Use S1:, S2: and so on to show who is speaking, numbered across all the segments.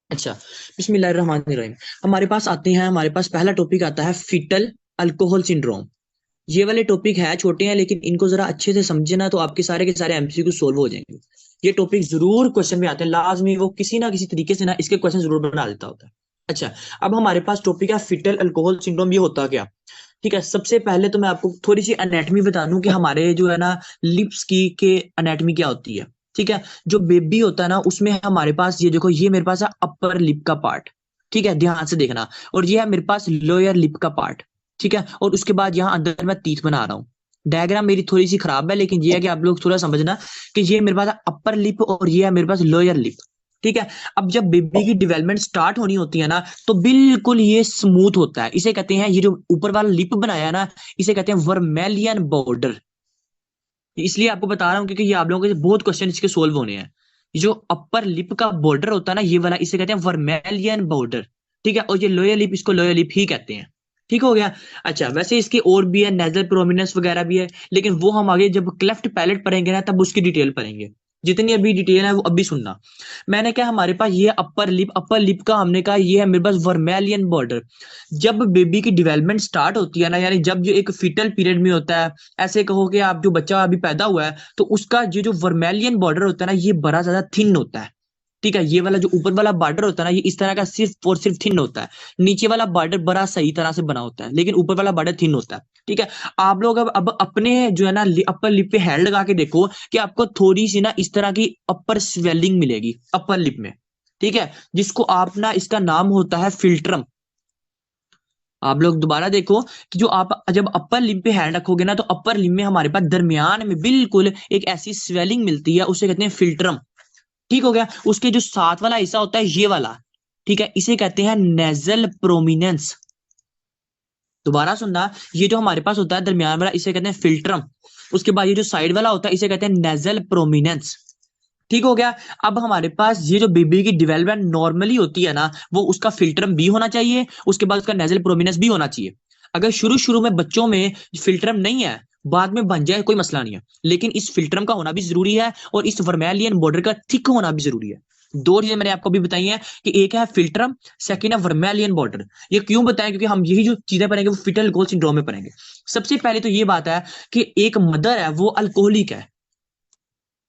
S1: अच्छा, बिस्मिल्लाहिर्रहमानिर्रहीम। हमारे पास आते हैं, हमारे पास पहला टॉपिक आता है फीटल अल्कोहल सिंड्रोम। ये वाले टॉपिक है छोटे हैं, लेकिन इनको जरा अच्छे से समझे ना तो आपके सारे के सारे एमसीक्यू सोल्व हो जाएंगे। ये टॉपिक जरूर क्वेश्चन में आते हैं, लाजमी वो किसी ना किसी तरीके से ना इसके क्वेश्चन जरूर बना देता होता है। अच्छा, अब हमारे पास टॉपिक है फीटल अल्कोहल सिंड्रोम। ये होता क्या? ठीक है, सबसे पहले तो मैं आपको थोड़ी सी एनेटमी बता दूं कि हमारे जो है ना लिप्स की के एनेटमी क्या होती है। ठीक है, जो बेबी होता है ना उसमें हमारे पास ये देखो, ये मेरे पास है अपर लिप का पार्ट। ठीक है, ध्यान से देखना। और ये है मेरे पास लोअर लिप का पार्ट। ठीक है, और उसके बाद यहाँ अंदर मैं तीत बना रहा हूँ। डायग्राम मेरी थोड़ी सी खराब है, लेकिन ये है कि आप लोग थोड़ा समझना कि ये मेरे पास अपर लिप और ये है मेरे पास लोअर लिप। ठीक है, अब जब बेबी की डेवलपमेंट स्टार्ट होनी होती है ना तो बिल्कुल ये स्मूथ होता है। इसे कहते हैं, ये जो ऊपर वाला लिप बनाया है ना, इसे कहते हैं वर्मेलियन बॉर्डर। इसलिए आपको बता रहा हूं क्योंकि ये आप लोगों के बहुत क्वेश्चन इसके सोल्व होने हैं। ये जो अपर लिप का बॉर्डर होता है ना, ये वाला, इसे कहते हैं वर्मेलियन बॉर्डर। ठीक है, और ये लोअर लिप, इसको लोअर लिप ही कहते हैं। ठीक हो गया। अच्छा, वैसे इसके और भी है, नेजल प्रोमिनेंस वगैरह भी है, लेकिन वो हम आगे जब क्लेफ्ट पैलेट पढ़ेंगे ना तब उसकी डिटेल पढ़ेंगे। जितनी अभी डिटेल है वो अभी सुनना। मैंने क्या, हमारे पास ये अपर लिप का हमने कहा ये है मेरे पास वर्मेलियन बॉर्डर। जब बेबी की डेवलपमेंट स्टार्ट होती है ना, यानी जब जो एक फीटल पीरियड में होता है, ऐसे कहो कि आप जो बच्चा अभी पैदा हुआ है तो उसका ये जो वर्मेलियन बॉर्डर होता है ना, ये बड़ा ज्यादा थिन होता है। ठीक है, ये वाला जो ऊपर वाला बॉर्डर होता है ना, ये इस तरह का सिर्फ और सिर्फ थिन होता है। नीचे वाला बॉर्डर बड़ा सही तरह से बना होता है, लेकिन ऊपर वाला बॉर्डर थिन होता है। ठीक है, आप लोग अब अपने जो है ना अपर लिप पे हैंड लगा के देखो कि आपको थोड़ी सी ना इस तरह की अपर स्वेलिंग मिलेगी अपर लिप में। ठीक है, जिसको आप ना, इसका नाम होता है फिल्ट्रम। आप लोग दोबारा देखो कि जो आप जब अपर लिप पे हैंड रखोगे ना तो अपर लिप में हमारे पास दरमियान में बिल्कुल एक ऐसी स्वेलिंग मिलती है, उसे कहते हैं फिल्ट्रम। ठीक हो गया। उसके जो साथ वाला हिस्सा होता है ये वाला, ठीक है, इसे कहते हैं नेजल प्रोमिनेंस। दोबारा सुनना, ये जो हमारे पास होता है दरमियान वाला, इसे कहते हैं फिल्ट्रम। उसके बाद ये जो साइड वाला होता है इसे कहते हैं नेजल प्रोमिनेंस। ठीक हो गया। अब हमारे पास ये जो बेबी की डेवलपमेंट नॉर्मली होती है ना, वो उसका फिल्ट्रम भी होना चाहिए, उसके बाद उसका नेजल प्रोमिनेंस भी होना चाहिए। अगर शुरू शुरू में बच्चों में फिल्ट्रम नहीं है, बाद में बन जाए कोई मसला नहीं है, लेकिन इस फिल्ट्रम का होना भी जरूरी है और इस वर्मेलियन बॉर्डर का थिक होना भी जरूरी है। दो चीजें मैंने आपको भी बताई हैं कि एक है फिल्ट्रम, सेकंड है वर्मेलियन बॉर्डर। ये क्यों बताएं? क्योंकि हम यही जो चीजें पढ़ेंगे वो फिटल अल्कोहल सिंड्रोम में पढ़ेंगे। सबसे पहले तो ये बात है कि एक मदर है वो अल्कोहलिक है,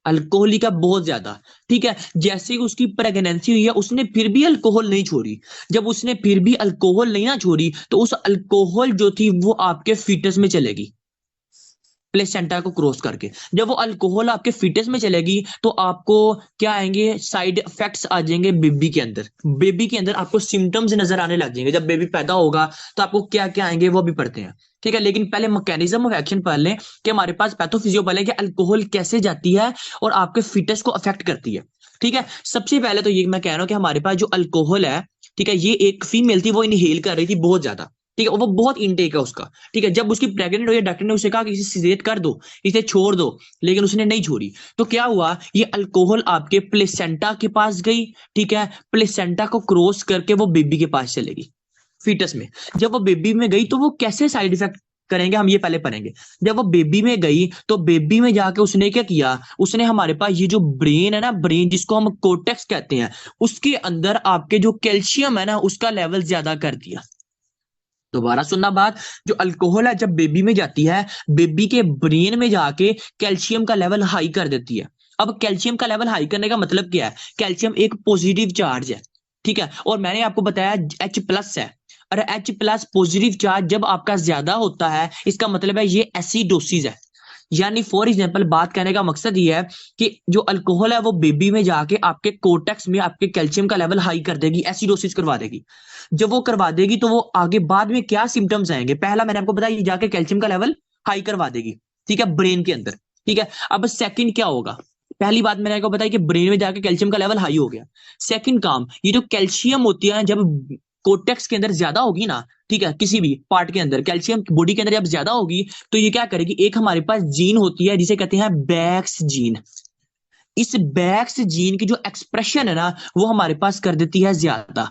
S1: अल्कोहलिक है बहुत ज्यादा। ठीक है, जैसे ही उसकी प्रेगनेंसी हुई है उसने फिर भी अल्कोहल नहीं छोड़ी। जब उसने फिर भी अल्कोहल नहीं ना छोड़ी तो उस अल्कोहल जो थी वो आपके फीटस में चलेगी, प्लेसेंटा को क्रॉस करके। जब वो अल्कोहल आपके फीटस में चलेगी तो आपको क्या आएंगे, साइड इफेक्ट्स आ जाएंगे बेबी के अंदर। बेबी के अंदर आपको सिम्टम्स नजर आने लग जाएंगे। जब बेबी पैदा होगा तो आपको क्या क्या आएंगे वो भी पढ़ते हैं। ठीक है, लेकिन पहले मैकेनिज्म ऑफ एक्शन पढ़ लें कि हमारे पास पैथोफिजियो पढ़ लें कि अल्कोहल कैसे जाती है और आपके फीटस को अफेक्ट करती है। ठीक है, सबसे पहले तो ये मैं कह रहा हूं कि हमारे पास जो अल्कोहल है, ठीक है, ये एक फीमेल थी वो इनहेल कर रही थी बहुत ज्यादा। ठीक है, वो बहुत इनटेक है उसका। ठीक है, जब उसकी प्रेग्नेंट हुई डॉक्टर ने उसे कहा कि इसे सिजेट कर दो, इसे छोड़ दो, लेकिन उसने नहीं छोड़ी। तो क्या हुआ, ये अल्कोहल आपके प्लेसेंटा के पास गई। ठीक है, प्लेसेंटा को क्रॉस करके वो बेबी के पास चलेगी, फीटस में। जब वो बेबी में गई तो वो कैसे साइड इफेक्ट करेंगे हम ये पहले पढ़ेंगे। जब वो बेबी में गई तो बेबी में जाके उसने क्या किया, उसने हमारे पास ये जो ब्रेन है ना, ब्रेन जिसको हम कोर्टेक्स कहते हैं, उसके अंदर आपके जो कैल्शियम है ना उसका लेवल ज्यादा कर दिया। दोबारा सुनना बात, जो अल्कोहल है जब बेबी में जाती है, बेबी के ब्रेन में जाके कैल्शियम का लेवल हाई कर देती है। अब कैल्शियम का लेवल हाई करने का मतलब क्या है? कैल्शियम एक पॉजिटिव चार्ज है। ठीक है, और मैंने आपको बताया H+ है। और H+ पॉजिटिव चार्ज जब आपका ज्यादा होता है, इसका मतलब है ये एसिडोसिस है। यानी फॉर एग्जाम्पल बात करने का मकसद ये है कि जो अल्कोहल है वो बेबी में जाके आपके कोर्टेक्स में आपके कैल्शियम का लेवल हाई कर देगी, एसिडोसिस करवा देगी। जब वो करवा देगी तो वो आगे बाद में क्या सिम्टम्स आएंगे, पहला मैंने आपको बताया, ये जाके कैल्शियम का लेवल हाई करवा देगी। ठीक है, ब्रेन के अंदर। ठीक है, अब सेकंड क्या होगा? पहली बात मैंने आपको बताया कि ब्रेन में जाके कैल्शियम का लेवल हाई हो गया। सेकंड काम, ये जो कैल्शियम होती है जब कोर्टेक्स के अंदर ज्यादा होगी ना, ठीक है, किसी भी पार्ट के अंदर कैल्शियम बॉडी के अंदर जब ज्यादा होगी तो ये क्या करेगी, एक हमारे पास जीन होती है जिसे कहते हैं बैक्स जीन। इस बैक्स जीन की जो एक्सप्रेशन है ना वो हमारे पास कर देती है ज्यादा।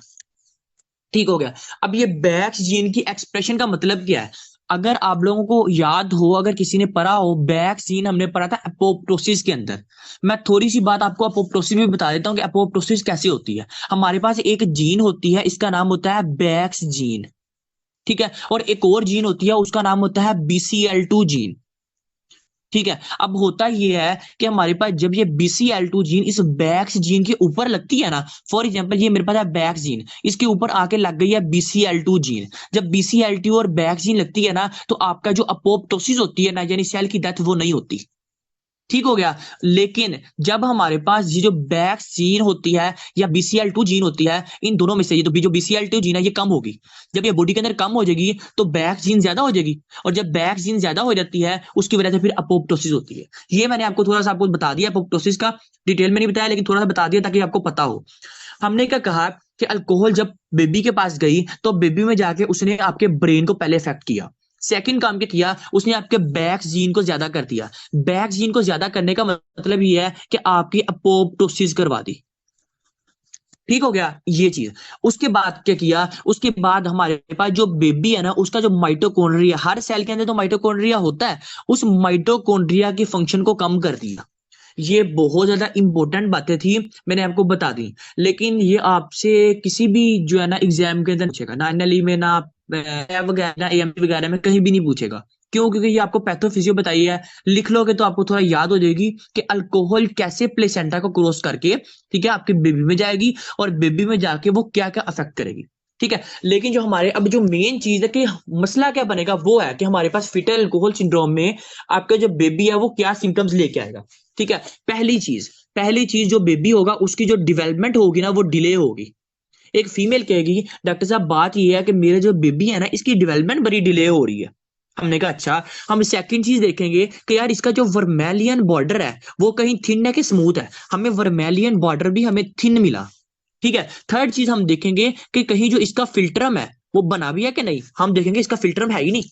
S1: ठीक हो गया। अब ये बैक्स जीन की एक्सप्रेशन का मतलब क्या है? अगर आप लोगों को याद हो, अगर किसी ने पढ़ा हो, बैक सीन हमने पढ़ा था एपोप्टोसिस के अंदर। मैं थोड़ी सी बात आपको एपोप्टोसिस में बता देता हूँ कि एपोप्टोसिस कैसे होती है। हमारे पास एक जीन होती है, इसका नाम होता है बैक्स जीन, ठीक है, और एक और जीन होती है, उसका नाम होता है BCL2 जीन, ठीक है। अब होता ये है कि हमारे पास जब ये BCL2 जीन इस बैक्स जीन के ऊपर लगती है ना, फॉर एग्जांपल ये मेरे पास है बैक्स जीन, इसके ऊपर आके लग गई है BCL2 जीन। जब BCL2 और बैक्स जीन लगती है ना, तो आपका जो अपोप्टोसिस होती है ना, यानी सेल की डेथ, वो नहीं होती, ठीक हो गया। लेकिन जब हमारे पास ये जो बैक्स जीन होती है या BCL2 जीन होती है, इन दोनों में से ये तो जो BCL2 जीन है ये कम होगी। जब ये बॉडी के अंदर कम हो जाएगी तो बैक्स जीन ज्यादा हो जाएगी, और जब बैक्स जीन ज्यादा हो जाती है उसकी वजह से फिर अपोप्टोसिस होती है। ये मैंने आपको थोड़ा सा आपको बता दिया अपोप्टोसिस का, डिटेल में नहीं बताया लेकिन थोड़ा सा बता दिया ताकि आपको पता हो। हमने क्या कहा कि अल्कोहल जब बेबी के पास गई तो बेबी में जाके उसने आपके ब्रेन को पहले इफेक्ट किया। सेकंड काम क्या किया, उसने आपके बैक्स जीन को ज्यादा कर दिया। बैक्स जीन को ज्यादा करने का मतलब ये है कि आपकी अपोप्टोसिस करवा दी, ठीक हो गया ये चीज। उसके बाद क्या किया, उसके बाद हमारे पास जो बेबी है ना, उसका जो माइटोकॉन्ड्रिया, हर सेल के अंदर तो माइटोकॉन्ड्रिया होता है, उस माइटोकॉन्ड्रिया की फंक्शन को कम कर दिया। ये बहुत ज्यादा इंपॉर्टेंट बातें थी, मैंने आपको बता दी। लेकिन ये आपसे किसी भी जो है ना एग्जाम के अंदर पूछेगा ना, एनएलई में ना वगैरह ना एएमपी वगैरह में कहीं भी नहीं पूछेगा। क्यों? क्योंकि ये आपको पैथोफिजियो बताई है, लिख लोगे तो आपको थोड़ा याद हो जाएगी कि अल्कोहल कैसे प्लेसेंटा को क्रॉस करके, ठीक है, आपके बेबी में जाएगी, और बेबी में जाके वो क्या क्या अफेक्ट करेगी, ठीक है। लेकिन जो हमारे अब जो मेन चीज है कि मसला क्या बनेगा, वो है कि हमारे पास फिटल अल्कोहल सिंड्रोम में आपका जो बेबी है वो क्या सिम्टम्स लेके आएगा, ठीक है। पहली चीज जो बेबी होगा उसकी जो डेवलपमेंट होगी ना वो डिले होगी। एक फीमेल कहेगी डॉक्टर साहब बात ये है कि मेरे जो बेबी है ना इसकी डेवलपमेंट बड़ी डिले हो रही है। हमने कहा अच्छा, हम सेकंड चीज देखेंगे कि यार इसका जो वर्मेलियन बॉर्डर है वो कहीं थिन है कि स्मूथ है, हमें वर्मेलियन बॉर्डर भी हमें थिन मिला, ठीक है। थर्ड चीज हम देखेंगे कि कहीं जो इसका फिल्ट्रम है वो बना भी है कि नहीं, हम देखेंगे इसका फिल्ट्रम है ही नहीं।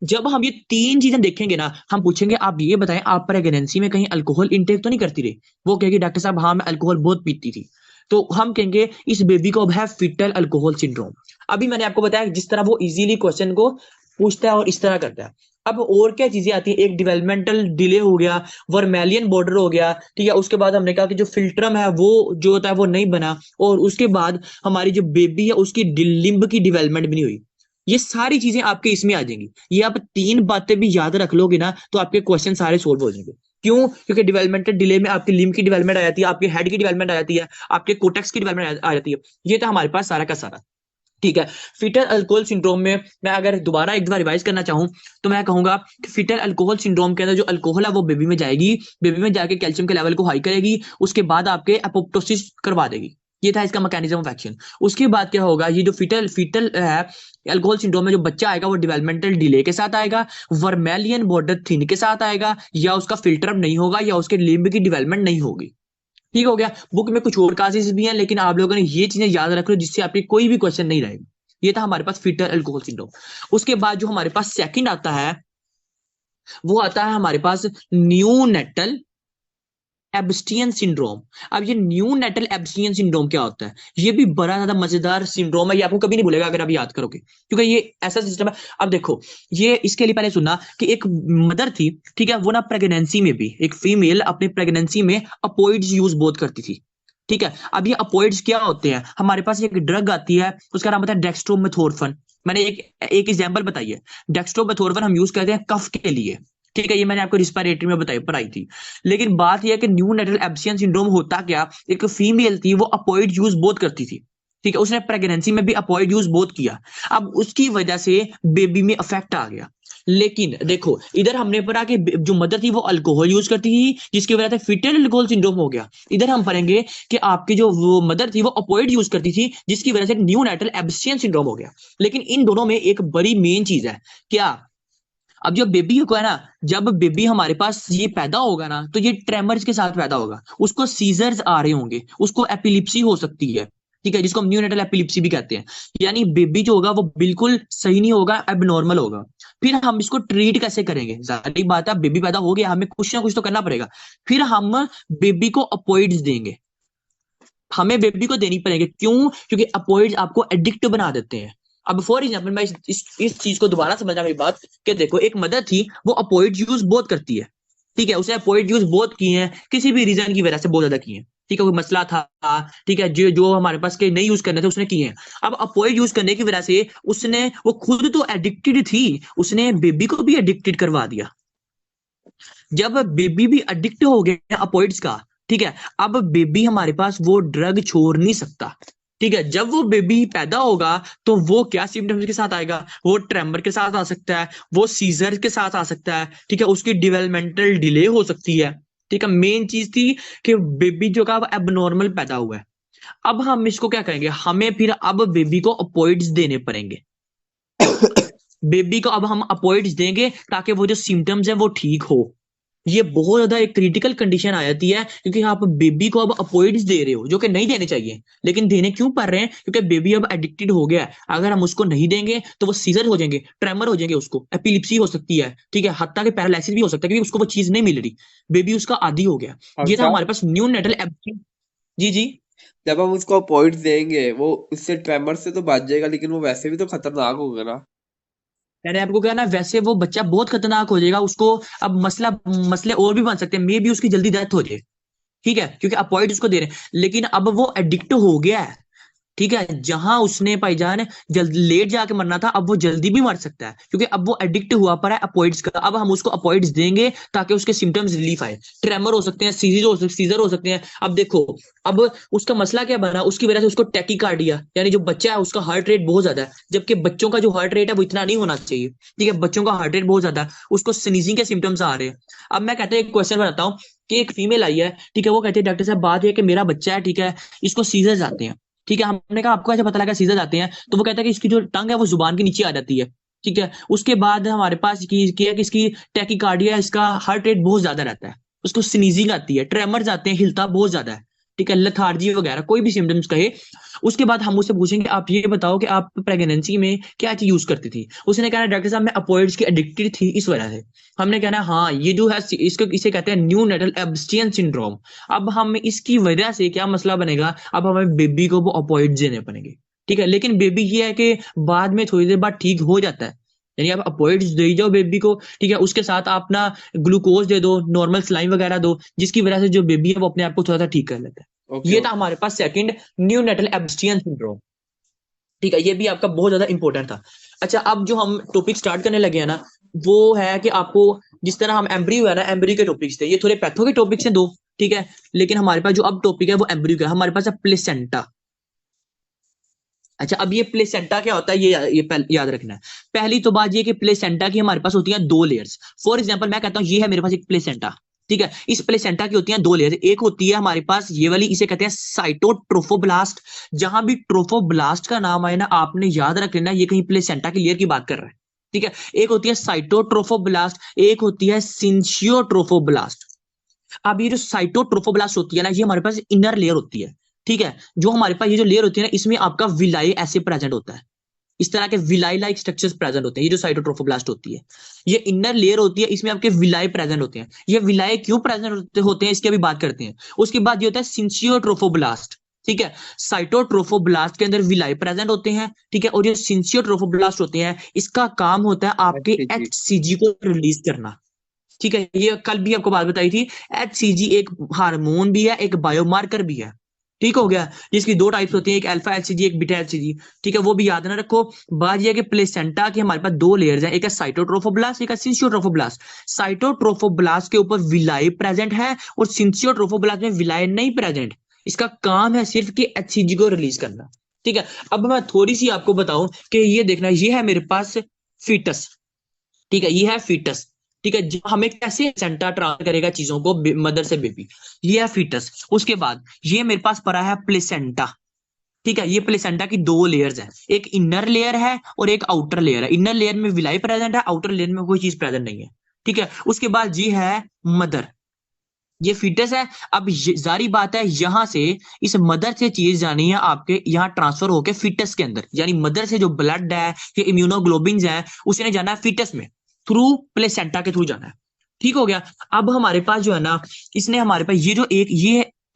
S1: जब हम ये तीन चीजें देखेंगे ना, हम पूछेंगे आप ये बताएं आप प्रेगनेंसी में कहीं अल्कोहल इंटेक तो नहीं करती रही? वो कहेगी डॉक्टर साहब हाँ मैं अल्कोहल बहुत पीती थी। तो हम कहेंगे इस बेबी को अब है फिटल अल्कोहल सिंड्रोम। अभी मैंने आपको बताया जिस तरह वो इजीली क्वेश्चन को पूछता है और इस तरह करता है। अब और क्या चीजें आती है, एक डेवलपमेंटल डिले हो गया, वर्मेलियन बॉर्डर हो गया, ठीक है। उसके बाद हमने कहा कि जो फिल्ट्रम है वो जो होता है वो नहीं बना, और उसके बाद हमारी जो बेबी है उसकी लिम्ब की डेवलपमेंट भी नहीं हुई। ये सारी चीजें आपके इसमें आ जाएंगी। ये आप तीन बातें भी याद रख लोगे ना तो आपके क्वेश्चन सारे सोल्व हो जाएंगे। क्यों? क्योंकि डेवलपमेंटल डिले में आपकी लिम्ब की डेवलपमेंट आ जाती है, आपके हेड की डेवलपमेंट आ जाती है, आपके कोटेक्स की डेवलपमेंट आ जाती है। ये था हमारे पास सारा का सारा, ठीक है। फिटल अल्कोहल सिंड्रोम में मैं अगर दोबारा एक बार रिवाइज करना चाहूं तो मैं कहूंगा कि फिटल अल्कोहल सिंड्रोम के अंदर जो अल्कोहल है वो बेबी में जाएगी, बेबी में जाके कैल्शियम के लेवल को हाई करेगी, उसके बाद आपके एपोप्टोसिस करवा देगी। ये था इसका मैकेनिज्म ऑफ एक्शन। उसके बाद क्या होगा, ये जो फिटल फिटल है अल्कोहल सिंड्रोम में जो बच्चा आएगा वो डेवलपमेंटल डिले के साथ आएगा, वर्मेलियन बॉर्डर थिन के साथ आएगा, या उसका फिल्टर नहीं होगा, या उसके लिम्ब की डेवलपमेंट नहीं होगी, ठीक हो गया। बुक में कुछ और काजेस भी हैं लेकिन आप लोगों ने ये चीजें याद रख लो जिससे आपके कोई भी क्वेश्चन नहीं रहेगा। ये था हमारे पास फिटर अल्कोहल सिंड्रोम। उसके बाद जो हमारे पास सेकंड आता है वो आता है हमारे पास न्यूनेटल एब्स्टियन सिंड्रोम। अब ये न्यूनेटल एब्स्टियन सिंड्रोम क्या होता है, ये भी बड़ा ज्यादा मजेदार सिंड्रोम है, ये आपको कभी नहीं भूलेगा अगर आप याद करोगे, क्योंकि ये ऐसा सिस्टम है। अब देखो, ये इसके लिए पहले सुनना कि एक मदर थी, ठीक है, वो ना प्रेगनेंसी में भी एक फीमेल अपनी प्रेगनेंसी में अपोइड्स यूज बहुत करती थी, ठीक है। अब ये अपोइड्स क्या होते हैं, हमारे पास एक ड्रग आती है उसका नाम होता है डेक्स्ट्रोमेथोर्फन। मैंने एक एक एग्जांपल बताई है, डेक्स्ट्रोमेथोर्फन हम यूज करते हैं कफ के लिए, ठीक है। ये मैंने आपको रिस्पिरेटरी में बताई पढ़ाई थी। लेकिन बात यह है कि न्यू नेटल एब्सियन सिंड्रोम होता क्या, एक फीमेल थी वो अपोइड यूज बहुत करती थी, ठीक है, उसने प्रेगनेंसी में भी अपोइड यूज बहुत किया। अब उसकी वजह से बेबी में अफेक्ट आ गया। लेकिन देखो इधर हमने पढ़ा कि जो मदर थी वो अल्कोहल यूज करती थी जिसकी वजह से फिटल अल्कोहल सिंड्रोम हो गया। इधर हम पढ़ेंगे कि आपकी जो वो मदर थी वो अपोइड यूज करती थी जिसकी वजह से न्यू नेटल एब्सियन सिंड्रोम हो गया। लेकिन इन दोनों में एक बड़ी मेन चीज है क्या, अब जो बेबी को है ना, जब बेबी हमारे पास ये पैदा होगा ना तो ये ट्रेमर्स के साथ पैदा होगा, उसको सीजर्स आ रहे होंगे, उसको एपिलिप्सी हो सकती है, ठीक है, जिसको हम न्यूनेटल एपिलिप्सी भी कहते हैं। यानी बेबी जो होगा वो बिल्कुल सही नहीं होगा, एबनॉर्मल होगा। फिर हम इसको ट्रीट कैसे करेंगे, जाहिर बात है बेबी पैदा हो गया, हमें कुछ ना कुछ तो करना पड़ेगा। फिर हम बेबी को अपोइड्स देंगे, हमें बेबी को देनी पड़ेंगे। क्यों? क्योंकि अपोइड्स आपको एडिक्ट बना देते हैं। अब फॉर एग्जाम्पल मैं इस चीज को दोबारा समझना मेरी बात, कि देखो एक मदर थी, वो अपोइड यूज बहुत करती है, ठीक है, उसे अपोइड यूज बहुत किए हैं, किसी भी रीजन की वजह से बहुत ज्यादा किए हैं, ठीक है, कोई मसला था, ठीक है, जो जो हमारे पास के नहीं यूज करने थे उसने किए हैं। अब अपोइड यूज करने की वजह से उसने, वो खुद तो एडिक्टेड थी, उसने बेबी को भी एडिक्टेड करवा दिया। जब बेबी भी एडिक्ट हो गया अपोइड्स का, ठीक है, अब बेबी हमारे पास वो ड्रग छोड़ नहीं सकता, ठीक है, जब वो बेबी पैदा होगा तो वो क्या सिम्टम्स के साथ आएगा, वो ट्रेमर के साथ आ सकता है, वो सीजर के साथ आ सकता है, ठीक है, उसकी डेवलपमेंटल डिले हो सकती है, ठीक है। मेन चीज थी कि बेबी जो का एबनॉर्मल पैदा हुआ है। अब हम इसको क्या करेंगे, हमें फिर अब बेबी को अपोइड्स देने पड़ेंगे, बेबी को अब हम अपोइड्स देंगे ताकि वो जो सिम्टम्स है वो ठीक हो। ये बहुत ज्यादा एक क्रिटिकल कंडीशन आ जाती है, क्योंकि आप बेबी को अब अपोइड्स दे रहे हो जो कि नहीं देने चाहिए, लेकिन देने क्यों पड़ रहे हैं, क्योंकि बेबी अब एडिक्टेड हो गया है। अगर हम उसको नहीं देंगे तो वो सीजर हो जाएंगे, ट्रेमर हो जाएंगे, उसको एपिलिप्सी हो सकती है, ठीक है, हत्ता के पैरालिसिस भी हो सकता है, क्योंकि उसको वो चीज नहीं मिल रही, बेबी उसका आदी हो गया। ये था
S2: अच्छा,
S1: हमारे पास न्यू नेटल एब्स्टिन। जी जी।
S2: जब हम उसको पॉइंट्स देंगे वो उससे ट्रेमर से तो बच जाएगा, लेकिन वो वैसे भी तो खतरनाक होगा ना।
S1: मैंने आपको कहा ना, वैसे वो बच्चा बहुत खतरनाक हो जाएगा, उसको अब मसले और भी बन सकते हैं, मे भी उसकी जल्दी डेथ हो जाए, ठीक है, क्योंकि अपॉइंट उसको दे रहे हैं, लेकिन अब वो एडिक्ट हो गया है, ठीक है, जहां उसने भाईजान जल्द लेट जाके मरना था, अब वो जल्दी भी मर सकता है, क्योंकि अब वो एडिक्ट हुआ पड़ा है अपॉइड्स का। अब हम उसको अपॉइड्स देंगे ताकि उसके सिम्टम्स रिलीफ आए, ट्रेमर हो सकते हैं, सीजर हो सकते हैं। अब देखो, अब उसका मसला क्या बना, उसकी वजह से उसको टैकीकार्डिया, यानी जो बच्चा है उसका हार्ट रेट बहुत ज्यादा है, जबकि बच्चों का जो हार्ट रेट है वो इतना नहीं होना चाहिए, ठीक है, बच्चों का हार्ट रेट बहुत ज्यादा है, उसको स्नीजिंग के सिम्टम्स आ रहे हैं। अब मैं कहता हूँ एक क्वेश्चन बनाता हूँ, कि एक फीमेल आई है, ठीक है, वो कहती है डॉक्टर साहब बात है कि मेरा बच्चा है, ठीक है, इसको सीजर्स आते हैं, ठीक है, हमने कहा आपको ऐसे पता लगा सीजर आते हैं, तो वो कहता है कि इसकी जो टंग है वो जुबान के नीचे आ जाती है, ठीक है, उसके बाद हमारे पास किया कि इसकी टैकीकार्डिया, इसका हार्ट रेट बहुत ज्यादा रहता है, उसको स्नीजिंग आती है, ट्रेमर्स आते हैं, हिलता बहुत ज्यादा है, ठीक है, लथार्जी वगैरह कोई भी सिम्टम्स कहे। उसके बाद हम उससे पूछेंगे आप ये बताओ कि आप प्रेगनेंसी में क्या चीज यूज करती थी, उसने कहा डॉक्टर साहब मैं अपोइड्स की एडिक्टेड थी इस वजह से। हमने कहना है हाँ ये जो है इसको इसे कहते हैं न्यू नेटल एब्स्टियन सिंड्रोम। अब हम इसकी वजह से क्या मसला बनेगा, अब हमें बेबी को वो अपोइड देने पड़ेंगे, ठीक है, लेकिन बेबी ये है कि बाद में थोड़ी देर बाद ठीक हो जाता है, यानी आप अपोइड्स दे जाओ बेबी को, ठीक है, उसके साथ आप ना ग्लूकोज दे दो, नॉर्मल सलाइन वगैरह दो, जिसकी वजह से जो बेबी है वो अपने आप को थोड़ा सा ठीक कर लेता है।
S2: ओके
S1: ये था
S2: ओके।
S1: हमारे पास सेकंड, न्यू नेटल एब्स्टियन सिंड्रोम, ठीक है, ये भी आपका बहुत ज्यादा इंपॉर्टेंट था। अच्छा, अब जो हम टॉपिक स्टार्ट करने लगे हैं ना, वो है कि आपको, जिस तरह हम एम्ब्रियो है ना, एम्ब्रियो के टॉपिक्स थे, ये थोड़े पैथो के टॉपिक्स हैं दो, ठीक है, लेकिन हमारे पास जो अब टॉपिक है वो एम्ब्रियो का है। हमारे पास है प्लेसेंटा। अच्छा, अब ये प्लेसेंटा क्या होता है, याद रखना है। पहली तो बात ये कि प्लेसेंटा की हमारे पास होती है दो लेयर्स। फॉर एग्जांपल मैं कहता हूं ये है मेरे पास एक प्लेसेंटा, ठीक है, इस प्लेसेंटा की होती हैं दो लेयर, एक होती है हमारे पास ये वाली, इसे कहते हैं साइटोट्रोफोब्लास्ट। जहां भी ट्रोफोब्लास्ट का नाम आए ना, आपने याद रख लेना ये कहीं प्लेसेंटा की लेयर की बात कर रहा है, ठीक है। एक होती है साइटोट्रोफोब्लास्ट, एक होती है सिंशियोट्रोफोब्लास्ट। अब ये जो साइटोट्रोफोब्लास्ट होती है ना, ये हमारे पास इनर लेयर होती है, ठीक है, जो हमारे पास ये जो लेयर होती है ना, इसमें आपका विलाई एसिड प्रेजेंट होता है, इस तरह के विलाई लाइक स्ट्रक्चर्स प्रेजेंट होते हैं। ये जो साइटोट्रोफोब्लास्ट होती है, ये इनर लेयर होती है, इसमें आपके विलाई प्रेजेंट होते हैं। ये विलाई क्यों प्रेजेंट होते हैं इसकी अभी बात करते हैं। उसके बाद ये होता है सिंसियोट्रोफोब्लास्ट, ठीक है, साइटोट्रोफोब्लास्ट के अंदर विलाई प्रेजेंट होते हैं, ठीक है, और ये सिंसियोट्रोफोब्लास्ट होते हैं, इसका काम होता है आपके
S2: जी।
S1: HCG को रिलीज करना, ठीक है, ये कल भी आपको बात बताई थी। HCG एक हार्मोन भी है, एक बायोमार्कर भी है, ठीक हो गया, जिसकी दो टाइप्स होती है, एक अल्फा एचसीजी, एक बीटा एचसीजी, ठीक है, वो भी याद ना रखो। बात यह है कि प्लेसेंटा के हमारे पास दो लेयर्स हैं, एक है साइटोट्रोफोब्लास्ट, एक है सिंसियोट्रोफोब्लास्ट। साइटोट्रोफोब्लास्ट के ऊपर विलाई प्रेजेंट है और सिंसियोट्रोफोब्लास्ट में विलाई नहीं प्रेजेंट। इसका काम है सिर्फ कि HCG को रिलीज करना, ठीक है। अब मैं थोड़ी सी आपको बताऊं कि ये देखना, ये है मेरे पास फीटस, ठीक है, ये है फीटस, ठीक है, हमें कैसे सेंटा ट्रांसफर करेगा चीजों को मदर से बेबी, ये है फीटस। उसके बाद ये मेरे पास पड़ा है प्लेसेंटा, ठीक है, ये प्लेसेंटा की दो लेयर्स हैं, एक इनर लेयर है और एक आउटर लेयर है। इनर लेयर में विलाई प्रेजेंट है, आउटर लेयर में कोई चीज प्रेजेंट नहीं है, ठीक है। उसके बाद ये है मदर, ये फीटस है। अब जारी बात है, यहां से इस मदर से चीज जानी है आपके यहाँ ट्रांसफर होके फीटस के अंदर, यानी मदर से जो ब्लड है, ये इम्यूनोग्लोबिन है, उसने जाना है फीटस में, थ्रू प्लेसेंटा के थ्रू जाना है, ठीक हो गया। अब हमारे पास जो है ना, इसने हमारे पास ये जो एक